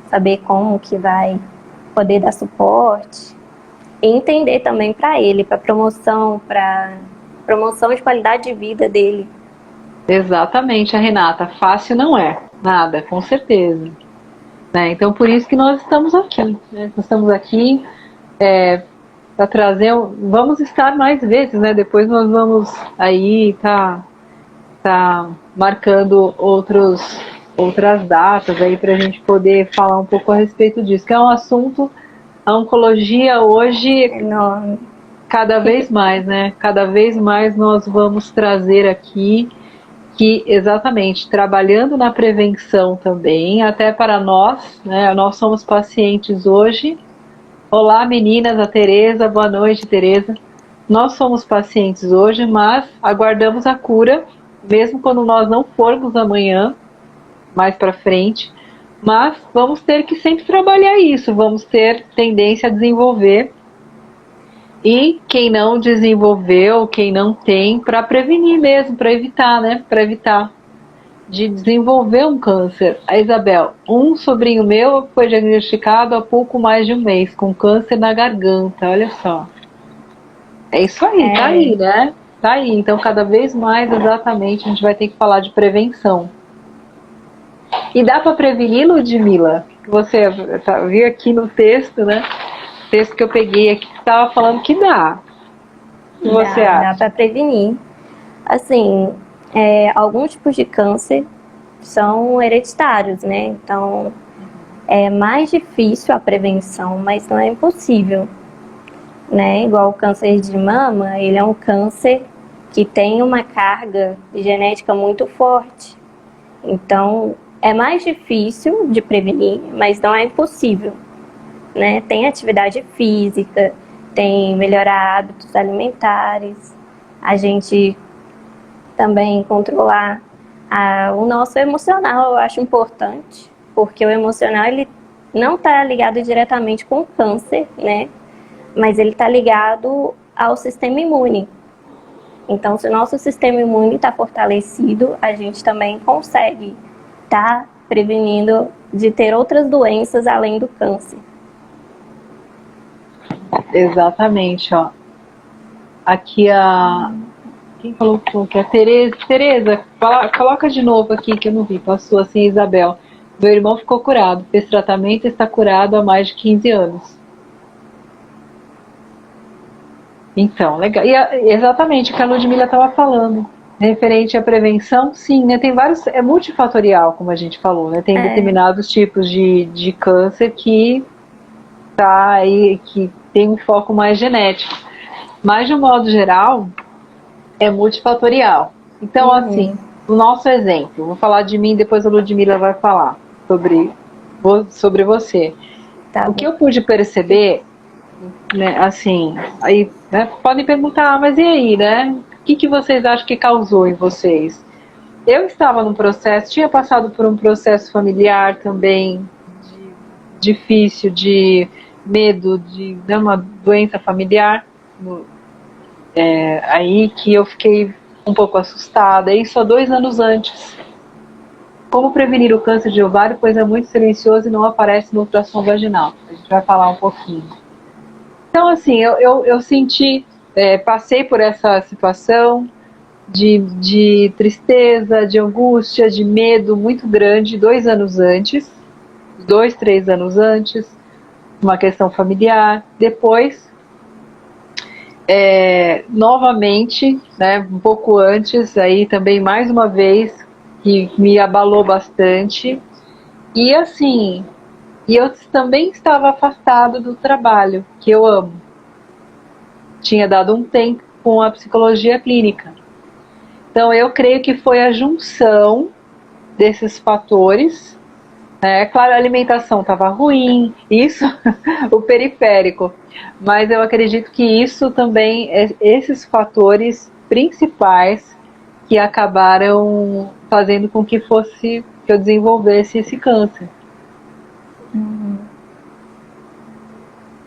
Saber como que vai poder dar suporte. E entender também para ele, para promoção de qualidade de vida dele. Exatamente, a Renata. Fácil não é, nada, com certeza. Né? Então, por isso que nós estamos aqui. Né? Nós estamos aqui para trazer. Vamos estar mais vezes, né? Depois nós vamos aí tá marcando outras datas aí para a gente poder falar um pouco a respeito disso, que é um assunto, a oncologia hoje, Enorme. cada vez mais, né? Cada vez mais nós vamos trazer aqui que exatamente trabalhando na prevenção também, até para nós, né? Nós somos pacientes hoje. Olá, meninas, a Tereza, boa noite, Tereza. Nós somos pacientes hoje, mas aguardamos a cura, mesmo quando nós não formos amanhã, mais para frente. Mas vamos ter que sempre trabalhar isso, vamos ter tendência a desenvolver. E quem não desenvolveu, quem não tem, para prevenir mesmo, para evitar, né? Para evitar de desenvolver um câncer. A Isabel, um sobrinho meu foi diagnosticado há pouco mais de um mês com câncer na garganta, olha só. É isso aí, tá aí, né? Tá aí. Então, cada vez mais, exatamente, a gente vai ter que falar de prevenção. E dá para prevenir, Ludmila? Você viu aqui no texto, né? O texto que eu peguei aqui estava falando que dá. O que você Dá acha? para prevenir. Assim, alguns tipos de câncer são hereditários, né? Então, é mais difícil a prevenção, mas não é impossível, né? Igual o câncer de mama, ele é um câncer que tem uma carga genética muito forte. Então, É mais difícil de prevenir, mas não é impossível, né? Tem atividade física, tem melhorar hábitos alimentares, a gente também controlar o nosso emocional, eu acho importante, porque o emocional ele não está ligado diretamente com o câncer, né? Mas ele está ligado ao sistema imune. Então, se o nosso sistema imune está fortalecido, a gente também consegue estar prevenindo de ter outras doenças além do câncer. Exatamente, ó. Aqui quem falou que é a Tereza? Tereza, coloca de novo aqui que eu não vi, passou assim, Isabel. Meu irmão ficou curado, fez tratamento e está curado há mais de 15 anos. Então, legal. Exatamente o que a Ludmila estava falando. Referente à prevenção, sim, né? Tem vários. É multifatorial, como a gente falou, né? Tem determinados tipos de câncer que tá aí, que tem um foco mais genético. Mas, de um modo geral, é multifatorial. Então, assim, o nosso exemplo, vou falar de mim, depois a Ludmila vai falar sobre você. Tá o que eu pude perceber, né, assim, aí, né, podem perguntar, mas e aí, né? O que vocês acham que causou em vocês? Eu estava num processo, tinha passado por um processo familiar também, difícil, de medo de uma doença familiar, aí que eu fiquei um pouco assustada, isso há 2 anos antes. Como prevenir o câncer de ovário, pois é muito silencioso e não aparece no ultrassom vaginal. A gente vai falar um pouquinho. Então, assim, eu senti, passei por essa situação de tristeza, de angústia, de medo muito grande 2 anos antes, 2, 3 anos antes, uma questão familiar. Depois, novamente, né, um pouco antes, aí também mais uma vez, que me abalou bastante. E assim, eu também estava afastado do trabalho, que eu amo. Tinha dado um tempo com a psicologia clínica. Então eu creio que foi a junção desses fatores. Claro, a alimentação estava ruim, isso, o periférico. Mas eu acredito que isso também, esses fatores principais que acabaram fazendo com que eu desenvolvesse esse câncer.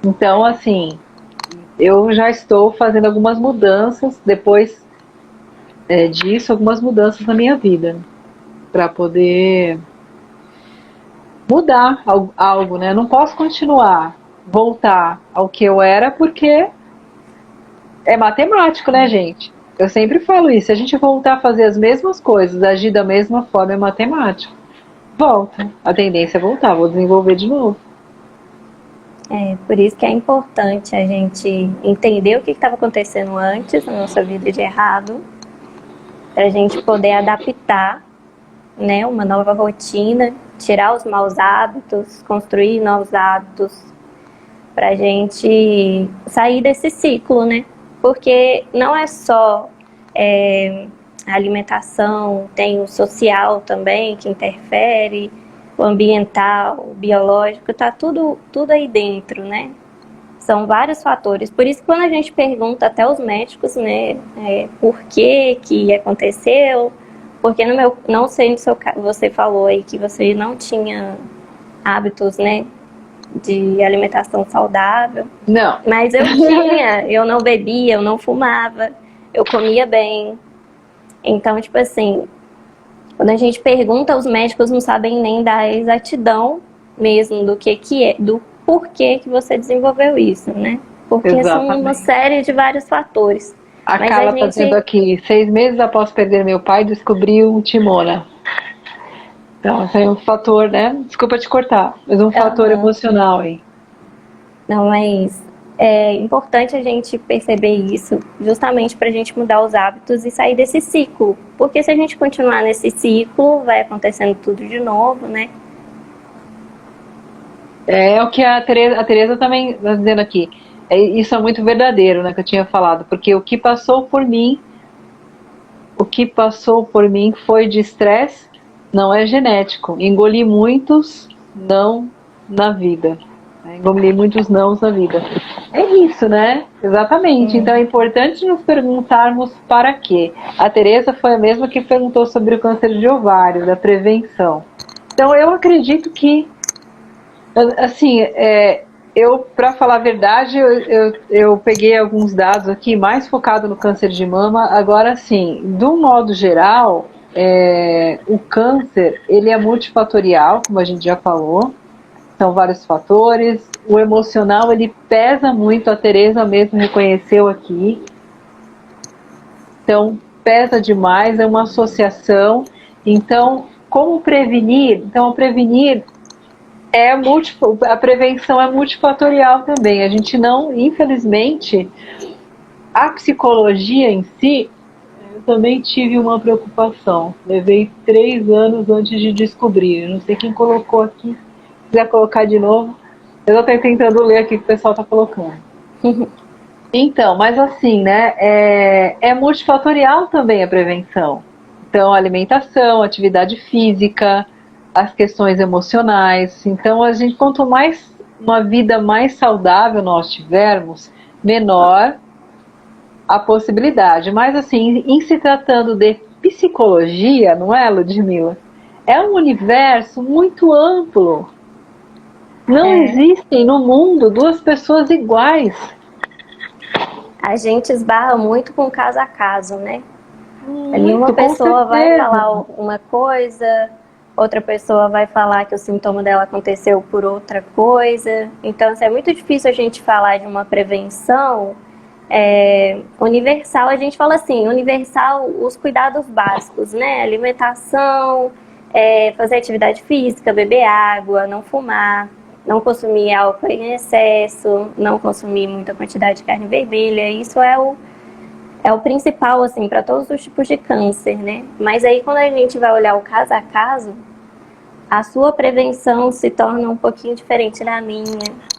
Então, assim, eu já estou fazendo algumas mudanças, depois disso, algumas mudanças na minha vida, para poder mudar algo, né? Eu não posso voltar ao que eu era, porque é matemático, né, gente? Eu sempre falo isso, se a gente voltar a fazer as mesmas coisas, agir da mesma forma, é matemático. Volta, a tendência é voltar, vou desenvolver de novo. Por isso que é importante a gente entender o que estava acontecendo antes na nossa vida de errado, para a gente poder adaptar, né, uma nova rotina, tirar os maus hábitos, construir novos hábitos, para a gente sair desse ciclo, né? Porque não é só a alimentação, tem o social também que interfere, o ambiental, o biológico, tá tudo aí dentro, né? São vários fatores. Por isso que quando a gente pergunta até os médicos, né, por que aconteceu, porque não sei no seu caso, você falou aí que você não tinha hábitos, né, de alimentação saudável. Não. Mas eu tinha, eu não bebia, eu não fumava, eu comia bem. Então, tipo assim, quando a gente pergunta, os médicos não sabem nem dar a exatidão mesmo do que é, do porquê que você desenvolveu isso, né? Porque Exatamente. São uma série de vários fatores. A Carla está dizendo aqui, 6 meses após perder meu pai, descobri o Timona. Então, esse é um fator, né? Desculpa te cortar, mas um fator emocional aí. Não, mas é importante a gente perceber isso, justamente para a gente mudar os hábitos e sair desse ciclo. Porque se a gente continuar nesse ciclo, vai acontecendo tudo de novo, né? É o que a Tereza também está dizendo aqui. Isso é muito verdadeiro, né, que eu tinha falado, porque o que passou por mim foi de estresse não é genético. Engoli muitos não na vida. Engoli muitos nãos na vida. É isso, né? Exatamente. Então é importante nos perguntarmos para quê. A Tereza foi a mesma que perguntou sobre o câncer de ovário, da prevenção. Então eu acredito que, assim, para falar a verdade, eu peguei alguns dados aqui, mais focado no câncer de mama. Agora, sim, de um modo geral, o câncer, ele é multifatorial, como a gente já falou. São vários fatores. O emocional, ele pesa muito. A Tereza mesmo reconheceu aqui. Então, pesa demais, é uma associação. Então, como prevenir? Então, prevenir a prevenção é multifatorial também. A gente não, infelizmente, a psicologia em si, eu também tive uma preocupação. Levei 3 anos antes de descobrir. Não sei quem colocou aqui. Se quiser colocar de novo. Eu estou tentando ler aqui o que o pessoal está colocando. Então, mas assim, né? É multifatorial também a prevenção. Então, alimentação, atividade física, as questões emocionais. Então, a gente, quanto mais uma vida mais saudável nós tivermos, menor a possibilidade. Mas assim, em se tratando de psicologia, não é, Ludmila? É um universo muito amplo. Não existem no mundo duas pessoas iguais. A gente esbarra muito com caso a caso, né? Ali uma pessoa vai falar uma coisa, outra pessoa vai falar que o sintoma dela aconteceu por outra coisa. Então, assim, é muito difícil a gente falar de uma prevenção universal. A gente fala assim, universal, os cuidados básicos, né? Alimentação, fazer atividade física, beber água, não fumar, não consumir álcool em excesso, não consumir muita quantidade de carne vermelha. Isso é o principal, assim, para todos os tipos de câncer, né? Mas aí, quando a gente vai olhar o caso a caso, a sua prevenção se torna um pouquinho diferente da minha.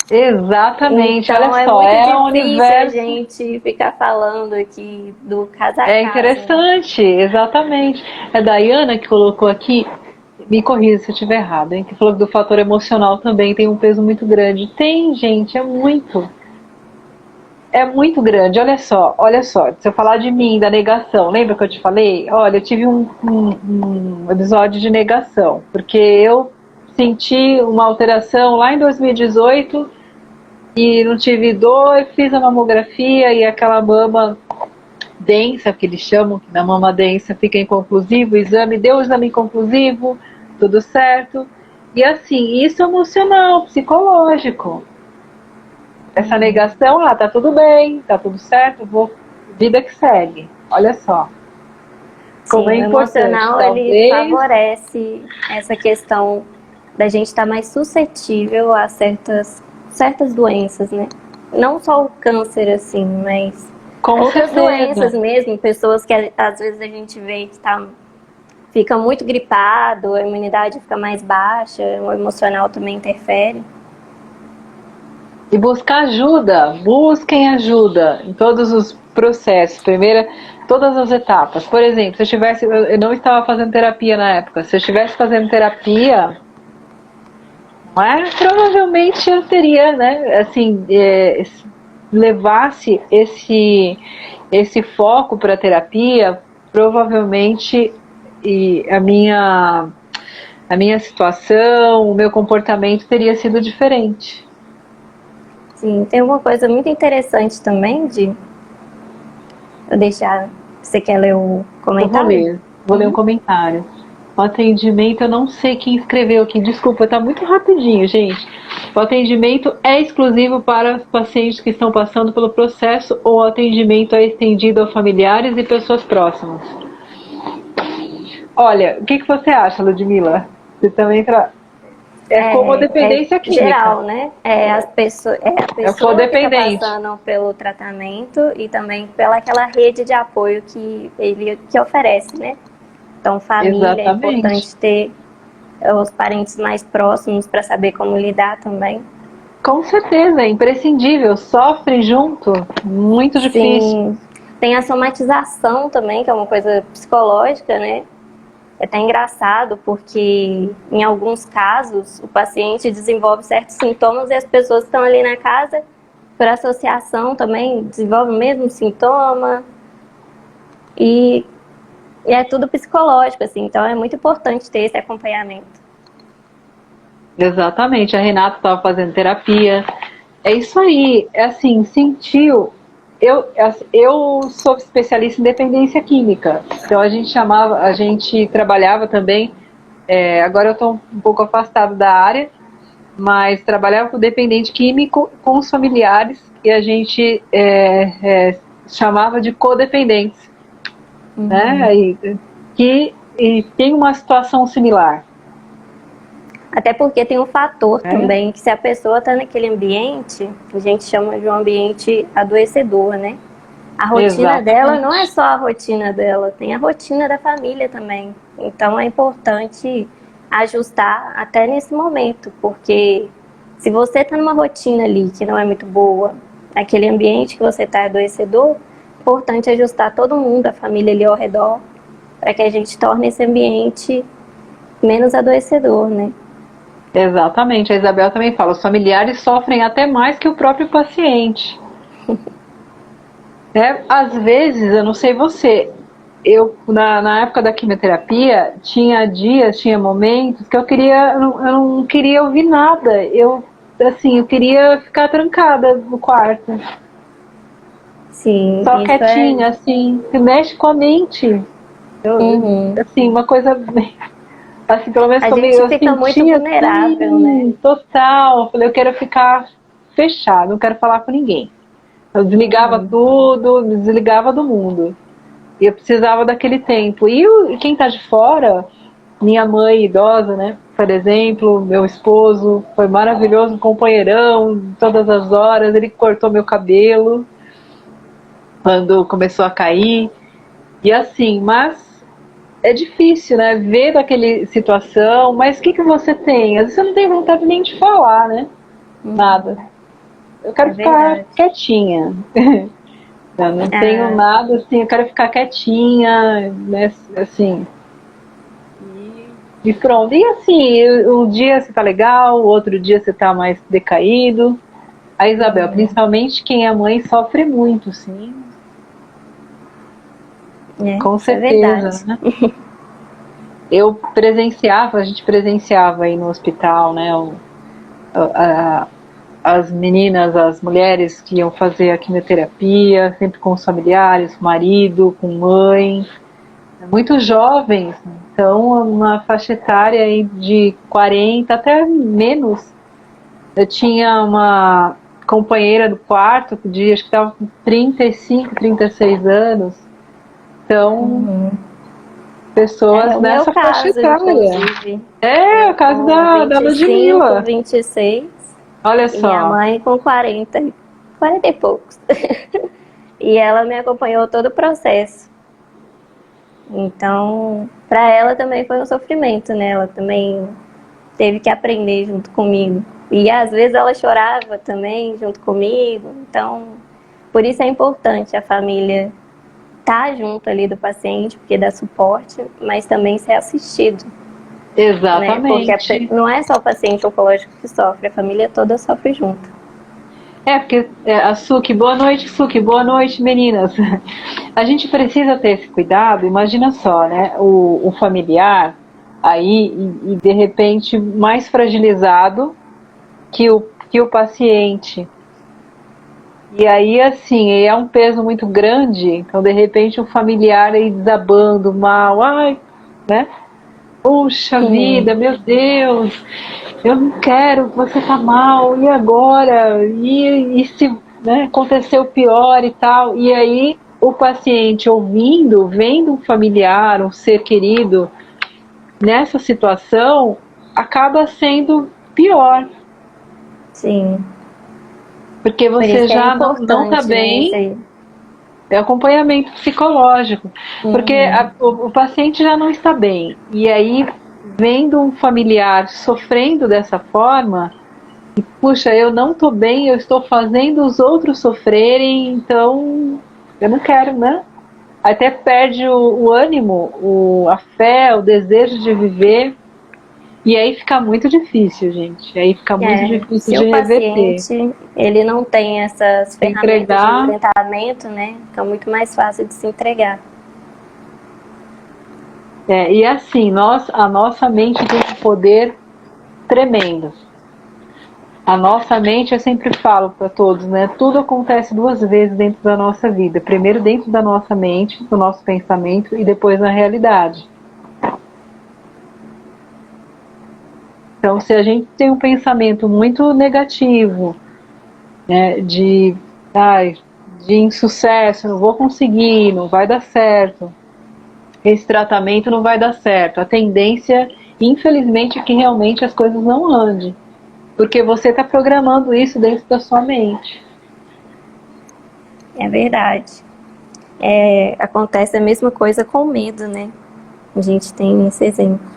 Exatamente, então, olha só, é muito difícil universo... a gente ficar falando aqui do caso a caso. É interessante, exatamente. É a Dayana que colocou aqui, me corrija se eu estiver errado, hein? Que falou que do fator emocional também tem um peso muito grande. Tem, gente, é muito grande. Olha só, se eu falar de mim, da negação, lembra que eu te falei? Olha, eu tive um episódio de negação, porque eu senti uma alteração lá em 2018 e não tive dor, fiz a mamografia e aquela mama densa, que eles chamam, que na mama densa fica inconclusivo, o exame deu o exame inconclusivo, tudo certo. E assim, isso é emocional, psicológico. Essa negação, tá tudo bem, tá tudo certo, vida que segue. Olha só. Como é importante. O emocional, ele favorece essa questão da gente estar mais suscetível a certas doenças, né? Não só o câncer, assim, mas outras doenças mesmo, pessoas que às vezes a gente vê que fica muito gripado, a imunidade fica mais baixa, o emocional também interfere. E buscar ajuda, busquem ajuda em todos os processos, todas as etapas. Por exemplo, eu não estava fazendo terapia na época, se eu estivesse fazendo terapia, provavelmente eu teria, né, assim, levasse esse foco para a terapia, provavelmente a minha situação, o meu comportamento teria sido diferente. Sim, tem uma coisa muito interessante também eu deixar, você quer ler o comentário? Vou ler um comentário. O atendimento, eu não sei quem escreveu aqui, desculpa, tá muito rapidinho, gente. O atendimento é exclusivo para pacientes que estão passando pelo processo ou o atendimento é estendido a familiares e pessoas próximas? Olha, o que você acha, Ludmila? Você também como dependência química. Geral, né? A pessoa que está passando pelo tratamento e também pela aquela rede de apoio que ele oferece, né? Então, família, exatamente. É importante ter os parentes mais próximos para saber como lidar também. Com certeza, é imprescindível. Sofre junto, muito difícil. Sim. Tem a somatização também, que é uma coisa psicológica, né? É até engraçado porque, em alguns casos, o paciente desenvolve certos sintomas e as pessoas que estão ali na casa, por associação também, desenvolvem o mesmo sintoma. E é tudo psicológico, assim, então é muito importante ter esse acompanhamento. Exatamente, a Renata estava fazendo terapia. É isso aí, é assim, sentiu. Eu sou especialista em dependência química, então a gente trabalhava também. Agora eu estou um pouco afastado da área, mas trabalhava com dependente químico com os familiares e a gente chamava de codependentes, né? E tem uma situação similar. Até porque tem um fator também, que se a pessoa está naquele ambiente, a gente chama de um ambiente adoecedor, né? A rotina dela não é só a rotina dela, tem a rotina da família também. Então é importante ajustar até nesse momento, porque se você está numa rotina ali que não é muito boa, aquele ambiente que você está adoecedor, é importante ajustar todo mundo, a família ali ao redor, para que a gente torne esse ambiente menos adoecedor, né? Exatamente, a Isabel também fala, os familiares sofrem até mais que o próprio paciente. Às vezes, eu não sei você, eu na época da quimioterapia, tinha dias, tinha momentos que eu não queria ouvir nada, eu queria ficar trancada no quarto. Sim, só quietinha, assim, que mexe com a mente. Assim, uma coisa assim, pelo menos a comigo, gente eu fica muito sentia vulnerável, assim, né? total. Eu falei, eu quero ficar fechado, não quero falar com ninguém. Eu desligava tudo, me desligava do mundo. E eu precisava daquele tempo. E quem tá de fora, minha mãe idosa, né? Por exemplo, meu esposo foi maravilhoso, um companheirão, todas as horas, ele cortou meu cabelo quando começou a cair. E assim, mas é difícil, né? Ver daquele situação, mas o que você tem? Às vezes você não tem vontade nem de falar, né? Nada. Eu quero ficar quietinha. Eu não tenho nada assim, eu quero ficar quietinha, né? Assim. E pronto. E assim, um dia você tá legal, o outro dia você tá mais decaído. A Isabel, principalmente quem é mãe, sofre muito, sim. Com certeza, né? A gente presenciava aí no hospital, né? As meninas, as mulheres que iam fazer a quimioterapia, sempre com os familiares, marido, com mãe, muito jovens, então uma faixa etária aí de 40 até menos. Eu tinha uma companheira do quarto, que acho que estava com 35, 36 anos, então pessoas nessa faixa etária. O caso da Ludmilla. 26. Olha só. E minha mãe com 40 e poucos. E ela me acompanhou todo o processo. Então, para ela também foi um sofrimento, né? Ela também teve que aprender junto comigo. E às vezes ela chorava também junto comigo. Então, por isso é importante a família estar junto ali do paciente, porque dá suporte, mas também ser assistido. Exatamente. Né? Porque não é só o paciente oncológico que sofre, a família toda sofre junto. Porque a Suki, boa noite, meninas. A gente precisa ter esse cuidado, imagina só, né? O familiar aí, e de repente mais fragilizado que o paciente. E aí, assim, é um peso muito grande, então de repente o familiar aí desabando mal, né? Puxa vida, meu Deus, eu não quero, você tá mal, e agora? E se, né, aconteceu pior e tal? E aí o paciente ouvindo, vendo um familiar, um ser querido nessa situação, acaba sendo pior. Sim. Porque você já não tá bem. Né, é acompanhamento psicológico, porque o paciente já não está bem, e aí vendo um familiar sofrendo dessa forma, e, puxa, eu não estou bem, eu estou fazendo os outros sofrerem, então eu não quero, né? até perde o ânimo, a fé, o desejo de viver. E aí fica muito difícil, gente. Aí fica muito difícil de Se o reverter. paciente ele não tem essas ferramentas de enfrentamento, né, fica muito mais fácil de se entregar. E assim, a nossa mente tem um poder tremendo. A nossa mente, eu sempre falo para todos, né? Tudo acontece duas vezes dentro da nossa vida. Primeiro dentro da nossa mente, do nosso pensamento, e depois na realidade. Então, se a gente tem um pensamento muito negativo, né, de insucesso, não vou conseguir, não vai dar certo, esse tratamento não vai dar certo, a tendência, infelizmente, é que realmente as coisas não andem, porque você está programando isso dentro da sua mente. É verdade. Acontece a mesma coisa com o medo, né? A gente tem esse exemplo.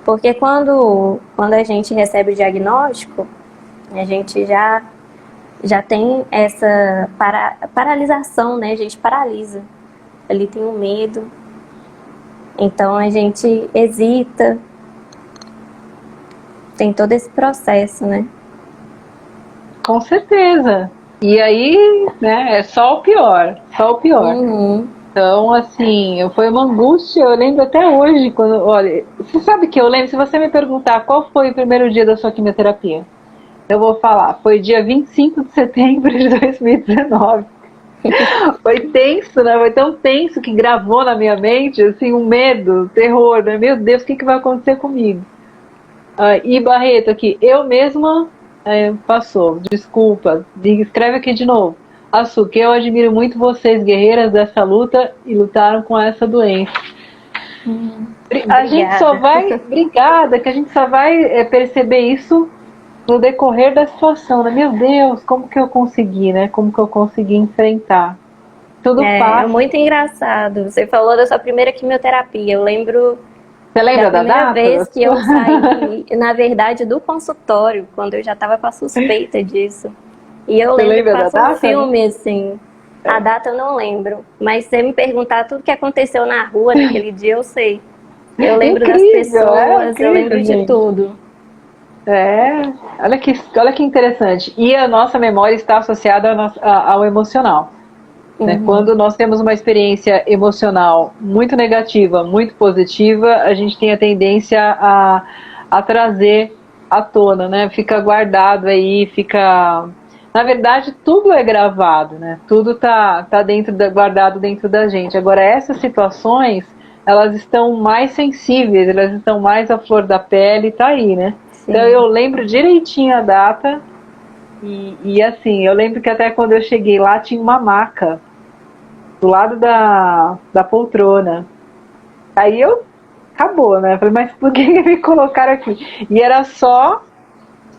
Porque quando a gente recebe o diagnóstico, a gente já tem essa paralisação, né? A gente paralisa. Ali tem um medo. Então a gente hesita. Tem todo esse processo, né? Com certeza. E aí, né, é só o pior, só o pior. Uhum. Então, assim, foi uma angústia, eu lembro até hoje, quando, olha, você sabe que eu lembro, se você me perguntar qual foi o primeiro dia da sua quimioterapia, eu vou falar, foi dia 25 de setembro de 2019. Foi tenso, né? Foi tão tenso que gravou na minha mente, assim, um medo, terror, né? Meu Deus, o que vai acontecer comigo? E Barreto aqui, eu mesma passou, desculpa, escreve aqui de novo. Açúcar, eu admiro muito vocês, guerreiras dessa luta e lutaram com essa doença. A gente só vai, obrigada, que a gente só vai perceber isso no decorrer da situação, né? Meu Deus, como que eu consegui, né? Como que eu consegui enfrentar? Tudo passa. É muito engraçado. Você falou da sua primeira quimioterapia. Eu lembro. Você lembra da primeira data? vez que eu saí, na verdade, do consultório, quando eu já estava com a suspeita disso. E eu lembro que passou um filme, assim. A data eu não lembro. Mas se você me perguntar tudo que aconteceu na rua naquele dia, eu sei. Eu lembro das pessoas, eu lembro de tudo. Olha que interessante. E a nossa memória está associada ao emocional. Né? Quando nós temos uma experiência emocional muito negativa, muito positiva, a gente tem a tendência a trazer à tona, né? Fica guardado aí, fica... Na verdade, tudo é gravado, né? Tudo tá guardado dentro da gente. Agora, essas situações, elas estão mais sensíveis, elas estão mais à flor da pele, tá aí, né? Sim. Então, eu lembro direitinho a data e assim, eu lembro que até quando eu cheguei lá, tinha uma maca do lado da poltrona. Aí acabou, né? Falei, mas por que me colocaram aqui? E era só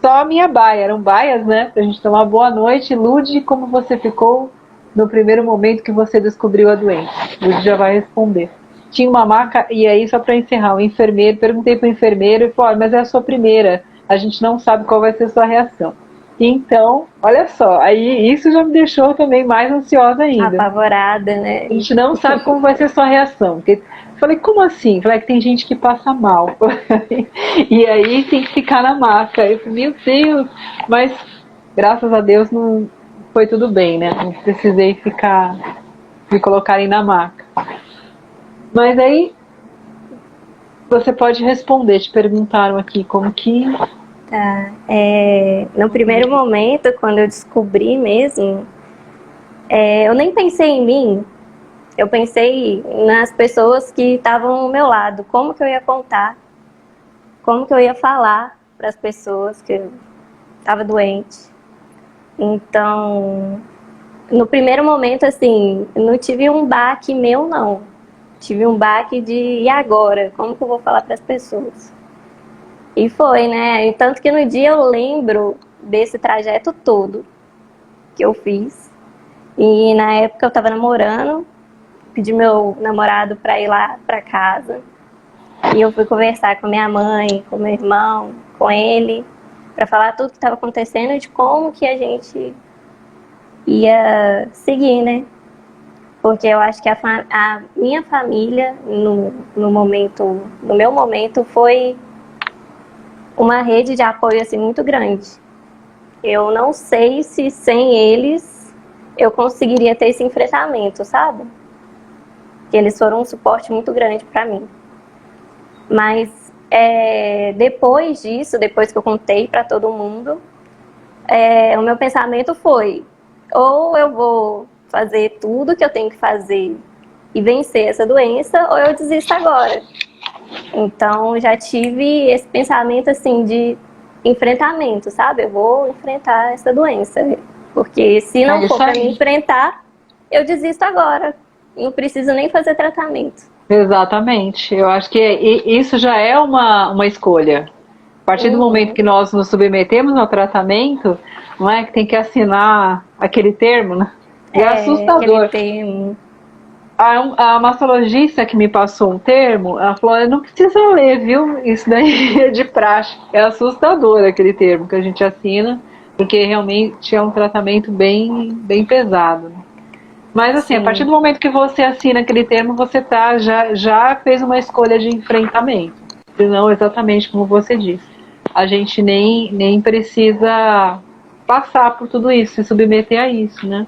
a minha baia, eram baias, né? Pra gente tomar boa noite. Lude, como você ficou no primeiro momento que você descobriu a doença? Lude já vai responder. Tinha uma maca, e aí só pra encerrar, o enfermeiro, perguntei pro enfermeiro, ele falou, mas é a sua primeira, a gente não sabe qual vai ser a sua reação. Então, olha só, aí isso já me deixou também mais ansiosa ainda. Apavorada, né? A gente não sabe como vai ser a sua reação. Porque, falei, como assim? Falei, que tem gente que passa mal. E aí tem que ficar na maca. Eu falei, meu Deus, mas graças a Deus não foi tudo bem, né? Não precisei me colocarem na maca. Mas aí você pode responder, te perguntaram aqui como que... Tá. No primeiro momento, quando eu descobri mesmo, eu nem pensei em mim, eu pensei nas pessoas que estavam ao meu lado, como que eu ia contar, como que eu ia falar para as pessoas que eu estava doente. Então, no primeiro momento, assim, não tive um baque meu, não. Tive um baque de, e agora? Como que eu vou falar para as pessoas? E foi, né? Tanto que no dia eu lembro desse trajeto todo que eu fiz. E na época eu tava namorando, pedi meu namorado para ir lá para casa. E eu fui conversar com minha mãe, com meu irmão, com ele, para falar tudo que estava acontecendo e de como que a gente ia seguir, né? porque eu acho que a minha família, no meu momento, foi uma rede de apoio assim, muito grande. Eu não sei se sem eles eu conseguiria ter esse enfrentamento, sabe? Que eles foram um suporte muito grande para mim. Mas depois disso, depois que eu contei para todo mundo, o meu pensamento foi: ou eu vou fazer tudo que eu tenho que fazer e vencer essa doença, ou eu desisto agora. Então já tive esse pensamento assim de enfrentamento, sabe? Eu vou enfrentar essa doença, porque se não for para me enfrentar, eu desisto agora. Não preciso nem fazer tratamento. Exatamente. Eu acho que isso já é uma escolha. A partir do momento que nós nos submetemos ao tratamento, não é que tem que assinar aquele termo, né? É assustador. Aquele termo. A mastologista que me passou um termo, ela falou: não precisa ler, viu? Isso daí é de praxe. É assustador aquele termo que a gente assina, porque realmente é um tratamento bem, bem pesado. Mas assim, sim, a partir do momento que você assina aquele termo, você já fez uma escolha de enfrentamento. Não exatamente como você disse. A gente nem precisa passar por tudo isso, se submeter a isso, né?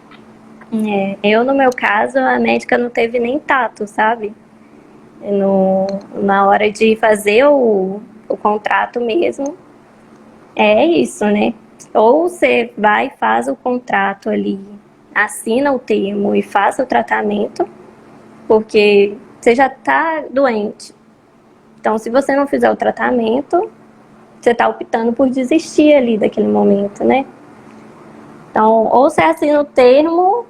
Eu, no meu caso, a médica não teve nem tato, sabe? Na hora de fazer o contrato mesmo, é isso, né? Ou você vai, faz o contrato ali, assina o termo e faz o tratamento, porque você já está doente. Então, se você não fizer o tratamento, você está optando por desistir ali daquele momento, né? Então, ou você assina o termo,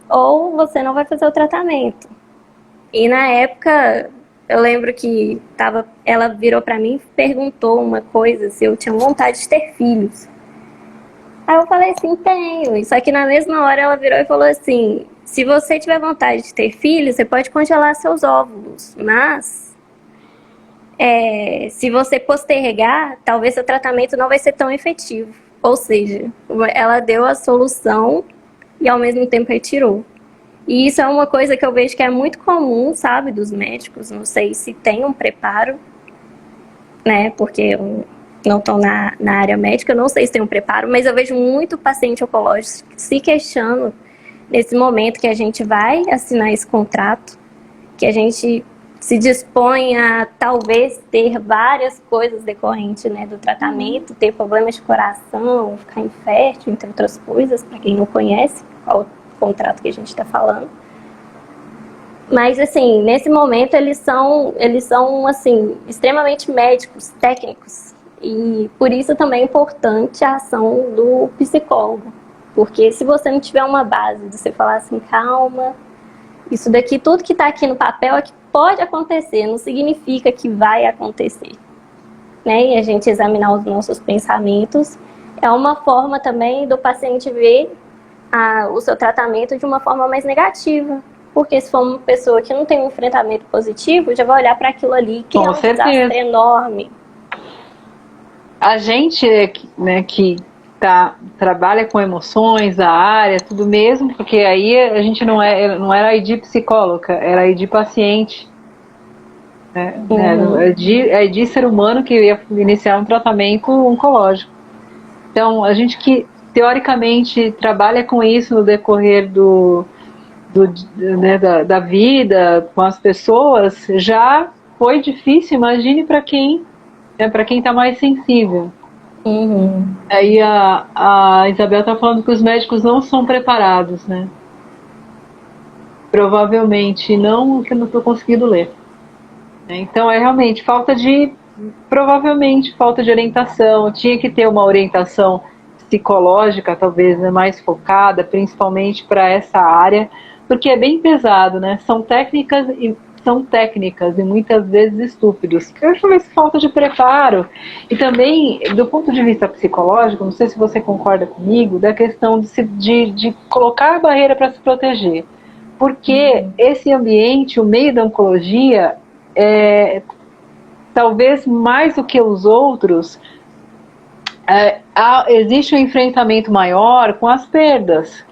ou você não vai fazer o tratamento. E na época, eu lembro que ela virou para mim e perguntou uma coisa, se eu tinha vontade de ter filhos. Aí eu falei assim, tenho. Só que na mesma hora ela virou e falou assim: se você tiver vontade de ter filhos, você pode congelar seus óvulos, mas se você postergar, talvez seu tratamento não vai ser tão efetivo. Ou seja, ela deu a solução e ao mesmo tempo retirou. E isso é uma coisa que eu vejo que é muito comum, sabe, dos médicos. Não sei se tem um preparo, né, porque eu não estou na área médica, eu não sei se tem um preparo, mas eu vejo muito paciente oncológico se queixando nesse momento que a gente vai assinar esse contrato, que a gente se dispõe a talvez ter várias coisas decorrentes, né, do tratamento, ter problemas de coração, ficar infértil, entre outras coisas, para quem não conhece qual o contrato que a gente está falando. Mas, assim, nesse momento eles são assim, extremamente médicos, técnicos. E por isso também é importante a ação do psicólogo. Porque se você não tiver uma base de você falar assim, calma, isso daqui, tudo que está aqui no papel é que pode acontecer, não significa que vai acontecer. Né? E a gente examinar os nossos pensamentos é uma forma também do paciente ver o seu tratamento de uma forma mais negativa. Porque se for uma pessoa que não tem um enfrentamento positivo, já vai olhar para aquilo ali, que é um desastre enorme. A gente, né, que trabalha com emoções, a área, tudo mesmo, porque aí a gente não era ID psicóloga, era ID paciente. Né? É ID ser humano que ia iniciar um tratamento oncológico. Então, a gente que teoricamente trabalha com isso no decorrer da vida, com as pessoas, já foi difícil, imagine para quem está mais sensível. Aí a Isabel está falando que os médicos não são preparados, né? Provavelmente não, que eu não estou conseguindo ler. Então é realmente provavelmente falta de orientação. Tinha que ter uma orientação psicológica, talvez, né, mais focada, principalmente para essa área, porque é bem pesado, né? São técnicas e muitas vezes estúpidos. Eu falei falta de preparo. E também, do ponto de vista psicológico, não sei se você concorda comigo, da questão de colocar a barreira para se proteger. Porque esse ambiente, o meio da oncologia, talvez mais do que os outros, existe um enfrentamento maior com as perdas.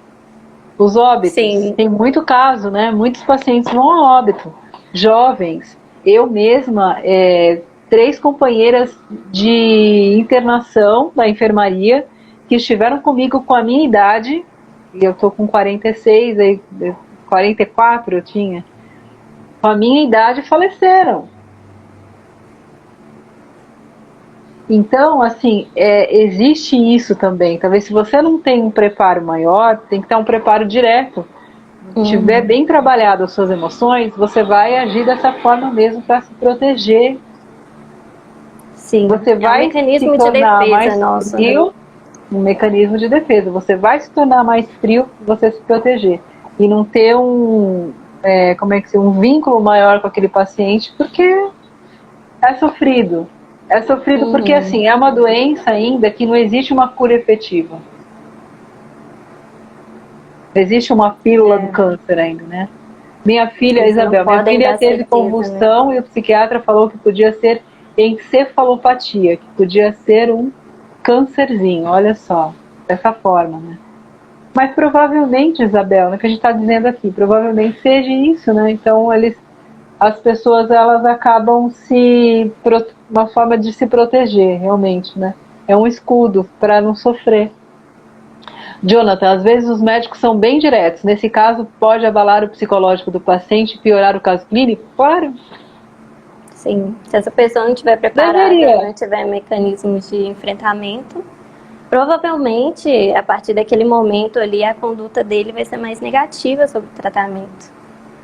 Os óbitos, Sim. tem muito caso, né? Muitos pacientes vão a óbito, jovens. Eu mesma, 3 companheiras de internação da enfermaria que estiveram comigo com a minha idade, e eu tô com 46, 44 eu tinha, com a minha idade faleceram. Então, assim, existe isso também. Talvez se você não tem um preparo maior, tem que ter um preparo direto. Se tiver bem trabalhado as suas emoções, você vai agir dessa forma mesmo para se proteger. Sim, Você vai um mecanismo se de tornar mais defesa nosso, né? frio, um mecanismo de defesa. Você vai se tornar mais frio para você se proteger. E não ter um vínculo maior com aquele paciente, porque é sofrido. É sofrido porque, assim, é uma doença ainda que não existe uma cura efetiva. Não existe uma pílula do câncer ainda, né? Minha filha, Isabel, minha filha teve convulsão, né? E o psiquiatra falou que podia ser encefalopatia, que podia ser um câncerzinho, olha só, dessa forma, né? Mas provavelmente, Isabel, né, que a gente está dizendo aqui, provavelmente seja isso, né? Então, as pessoas, elas acabam uma forma de se proteger, realmente, né? É um escudo para não sofrer. Jonathan, às vezes os médicos são bem diretos. Nesse caso, pode abalar o psicológico do paciente e piorar o caso clínico? Claro. Sim, se essa pessoa não estiver preparada, não tiver mecanismos de enfrentamento, provavelmente, a partir daquele momento ali, a conduta dele vai ser mais negativa sobre o tratamento.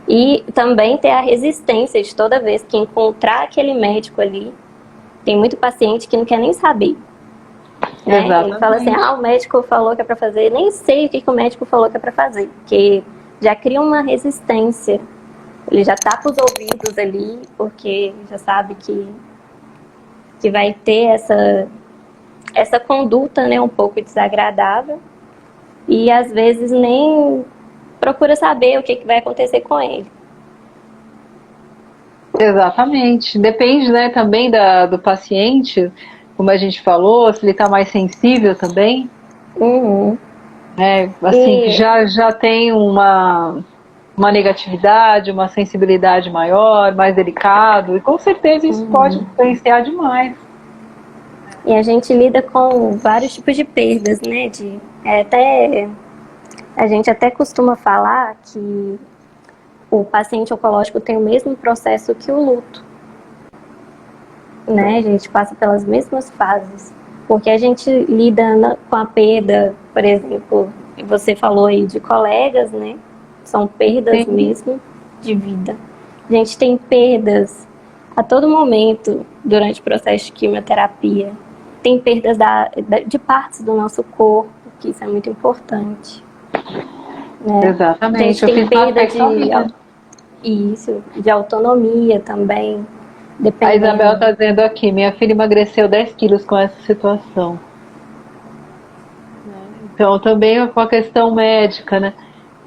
E também ter a resistência de toda vez que encontrar aquele médico ali. Tem muito paciente que não quer nem saber. Né? Ele fala assim, o médico falou que é para fazer, nem sei o que o médico falou que é para fazer, porque já cria uma resistência. Ele já tapa os ouvidos ali, porque já sabe que vai ter essa conduta, né, um pouco desagradável, e às vezes nem procura saber o que vai acontecer com ele. Exatamente. Depende, né, também do paciente, como a gente falou, se ele está mais sensível também. Assim, que já tem uma negatividade, uma sensibilidade maior, mais delicado, e com certeza isso pode influenciar demais. E a gente lida com vários tipos de perdas, né? A gente até costuma falar que o paciente oncológico tem o mesmo processo que o luto. Né? A gente passa pelas mesmas fases. Porque a gente lida com a perda, por exemplo, você falou aí de colegas, né? São perdas mesmo de vida. A gente tem perdas a todo momento durante o processo de quimioterapia. Tem perdas de partes do nosso corpo, que isso é muito importante. Né? Exatamente. A gente tem perda de autonomia também. A Isabel está dizendo aqui, minha filha emagreceu 10 quilos com essa situação. Então, também com a questão médica, né?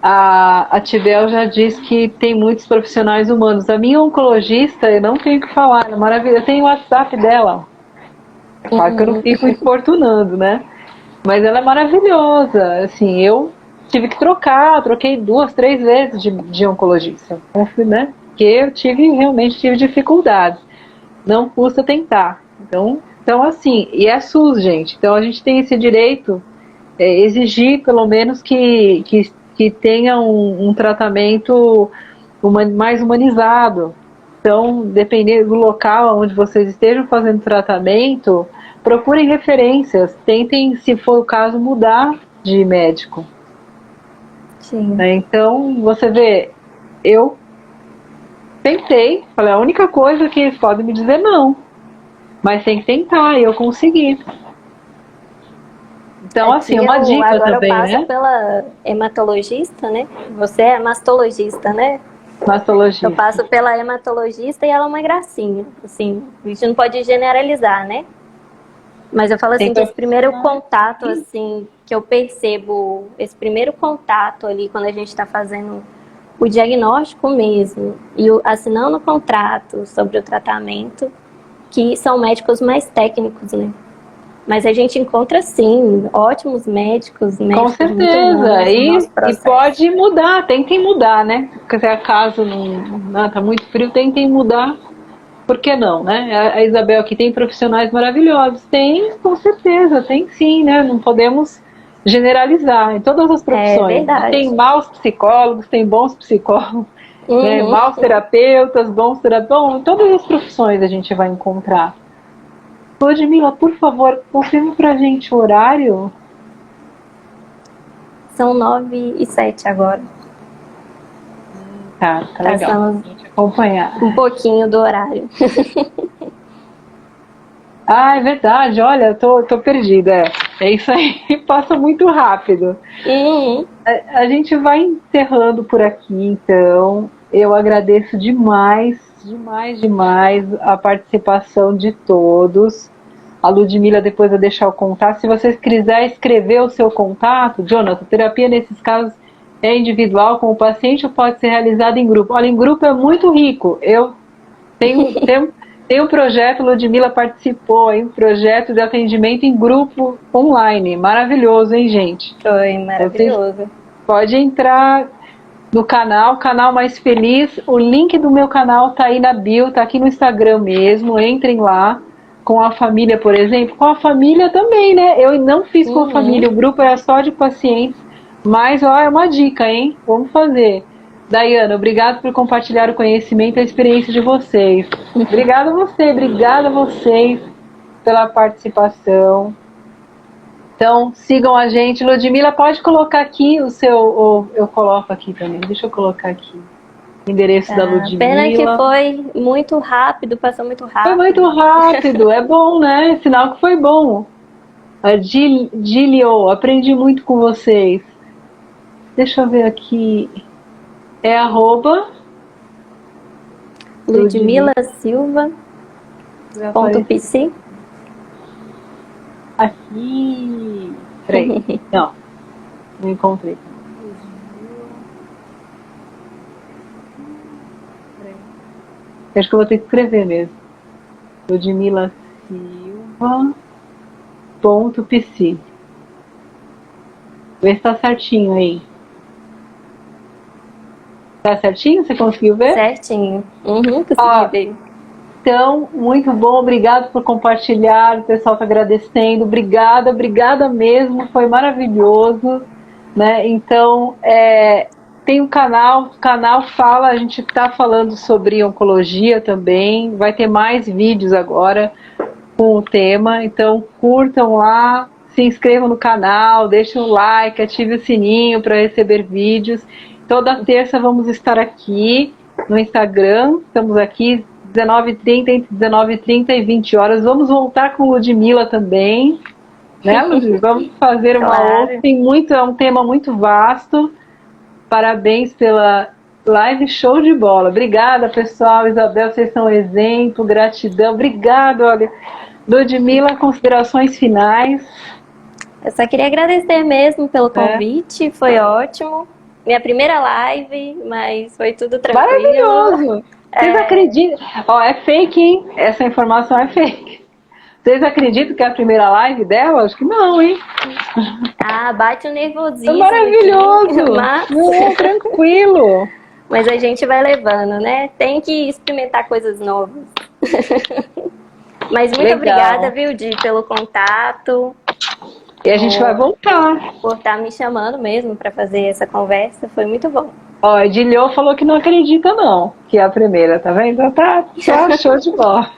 A Tibel já diz que tem muitos profissionais humanos. A minha oncologista, eu não tenho o que falar, é maravilhosa. Eu tenho o WhatsApp dela. Claro que eu não fico importunando, né? Mas ela é maravilhosa. Assim, eu tive que troquei 2, 3 vezes de oncologista, né? Porque eu realmente tive dificuldades. Não custa tentar. Então assim, e é SUS, gente. Então a gente tem esse direito, exigir pelo menos que tenha um tratamento mais humanizado. Então, dependendo do local onde vocês estejam fazendo tratamento, procurem referências, tentem, se for o caso, mudar de médico. Sim. Então, você vê, eu tentei, falei, a única coisa que eles podem me dizer não, mas tem que tentar, e eu consegui. Então, assim, uma dica também, né? Agora eu passo pela hematologista, né? Você é mastologista, né? Mastologista. Eu passo pela hematologista e ela é uma gracinha. Assim, a gente não pode generalizar, né? Mas eu falo assim, que esse primeiro contato, assim, que eu percebo, esse primeiro contato ali, quando a gente está fazendo o diagnóstico mesmo, e assinando o contrato sobre o tratamento, que são médicos mais técnicos, né? Mas a gente encontra, sim, ótimos médicos, Com médicos muito certeza, humanos no nosso e processo. pode mudar, tentem mudar, né? Porque se acaso não tá muito frio, tentem mudar, por que não, né? A Isabel aqui tem profissionais maravilhosos, tem, com certeza, tem sim, né? Não podemos generalizar em todas as É profissões. verdade. Tem maus psicólogos, tem bons psicólogos, né? Uhum. Maus terapeutas, bons terapeutas, em todas as profissões a gente vai encontrar. Ludmila, por favor, confirme pra gente o horário. São 9h07 agora. Tá legal. Passamos Acompanhar. um pouquinho do horário. Ah, é verdade, olha, eu tô perdida. É isso aí, passa muito rápido. Uhum. A gente vai encerrando por aqui, então. Eu agradeço demais, demais, demais a participação de todos. A Ludmila depois vai deixar o contato. Se vocês quiserem escrever o seu contato, Jonathan, terapia nesses casos é individual com o paciente ou pode ser realizada em grupo? Olha, em grupo é muito rico. Eu tenho um projeto, Ludmila participou, um projeto de atendimento em grupo online. Maravilhoso, hein, gente? Foi maravilhoso. Vocês podem entrar no canal Mais Feliz. O link do meu canal tá aí na bio, tá aqui no Instagram mesmo. Entrem lá. Com a família, por exemplo. Com a família também, né? Eu não fiz com a família, o grupo era só de pacientes. Mas, ó, é uma dica, hein? Vamos fazer. Daiana, obrigado por compartilhar o conhecimento e a experiência de vocês. Obrigada a vocês pela participação. Então, sigam a gente. Ludmila, pode colocar aqui o seu... Ou eu coloco aqui também. Deixa eu colocar aqui. O endereço da Ludmila. Pena que foi muito rápido, passou muito rápido. Foi muito rápido. É bom, né? Sinal que foi bom. A Gilio, aprendi muito com vocês. Deixa eu ver aqui. É @ Ludmila Silva.pc. Aqui. Peraí. Não encontrei. Acho que eu vou ter que escrever mesmo. Ludmila Silva.pc. Vê se tá certinho aí. Tá certinho? Você conseguiu ver? Certinho. Consegui ver. Então, muito bom, obrigado por compartilhar, o pessoal está agradecendo, obrigada mesmo, foi maravilhoso, né? Então, tem um canal fala, a gente está falando sobre oncologia também, vai ter mais vídeos agora com o tema, então curtam lá, se inscrevam no canal, deixem um like, ative o sininho para receber vídeos. Toda terça vamos estar aqui no Instagram, estamos aqui 19h30, entre 19h30 e 20 horas. Vamos voltar com Ludmila também, né, Ludmila? Vamos fazer uma outra. É um tema muito vasto. Parabéns pela live, show de bola. Obrigada, pessoal. Isabel, vocês são exemplo, gratidão. Obrigada, olha. Ludmila, considerações finais. Eu só queria agradecer mesmo pelo convite, foi ótimo. Minha primeira live, mas foi tudo tranquilo. Maravilhoso! Vocês acreditam? É fake, hein? Essa informação é fake. Vocês acreditam que é a primeira live dela? Acho que não, hein? Bate um nervosismo. É maravilhoso! Aqui, mas... Não, tranquilo. Mas a gente vai levando, né? Tem que experimentar coisas novas. Mas muito obrigada, viu, Di, pelo contato. E a gente vai voltar. Por estar me chamando mesmo para fazer essa conversa, foi muito bom. A Dilio falou que não acredita não, que é a primeira, tá vendo? Então tá show de bola.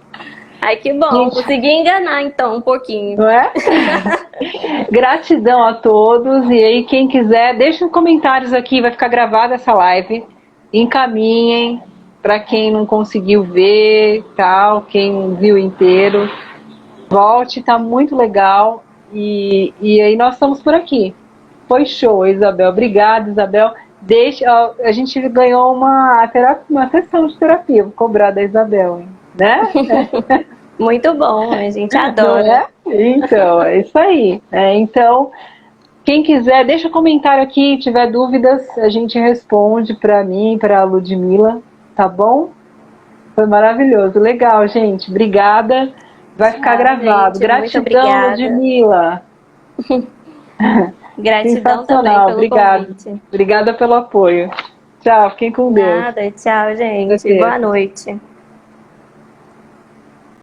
Ai, que bom, gente, consegui enganar então um pouquinho. Não é? Gratidão a todos, e aí quem quiser, deixem comentários aqui, vai ficar gravada essa live, encaminhem para quem não conseguiu ver, tal, quem viu inteiro, volte, tá muito legal, e aí nós estamos por aqui. Foi show, Isabel, obrigada, Isabel. A gente ganhou uma sessão de terapia, vou cobrar da Isabel, hein? Né? Muito bom, a gente adora. Então, é isso aí. Então, quem quiser, deixa um comentário aqui, tiver dúvidas, a gente responde para mim, para a Ludmila, tá bom? Foi maravilhoso, legal, gente, obrigada. Vai ficar gravado. Gente, muito Gratidão, obrigada. Ludmila. Gratidão também Sensacional, pelo obrigada. convite. Obrigada pelo apoio. Tchau, fiquem com Deus. Nada, tchau, gente. Até. Boa noite.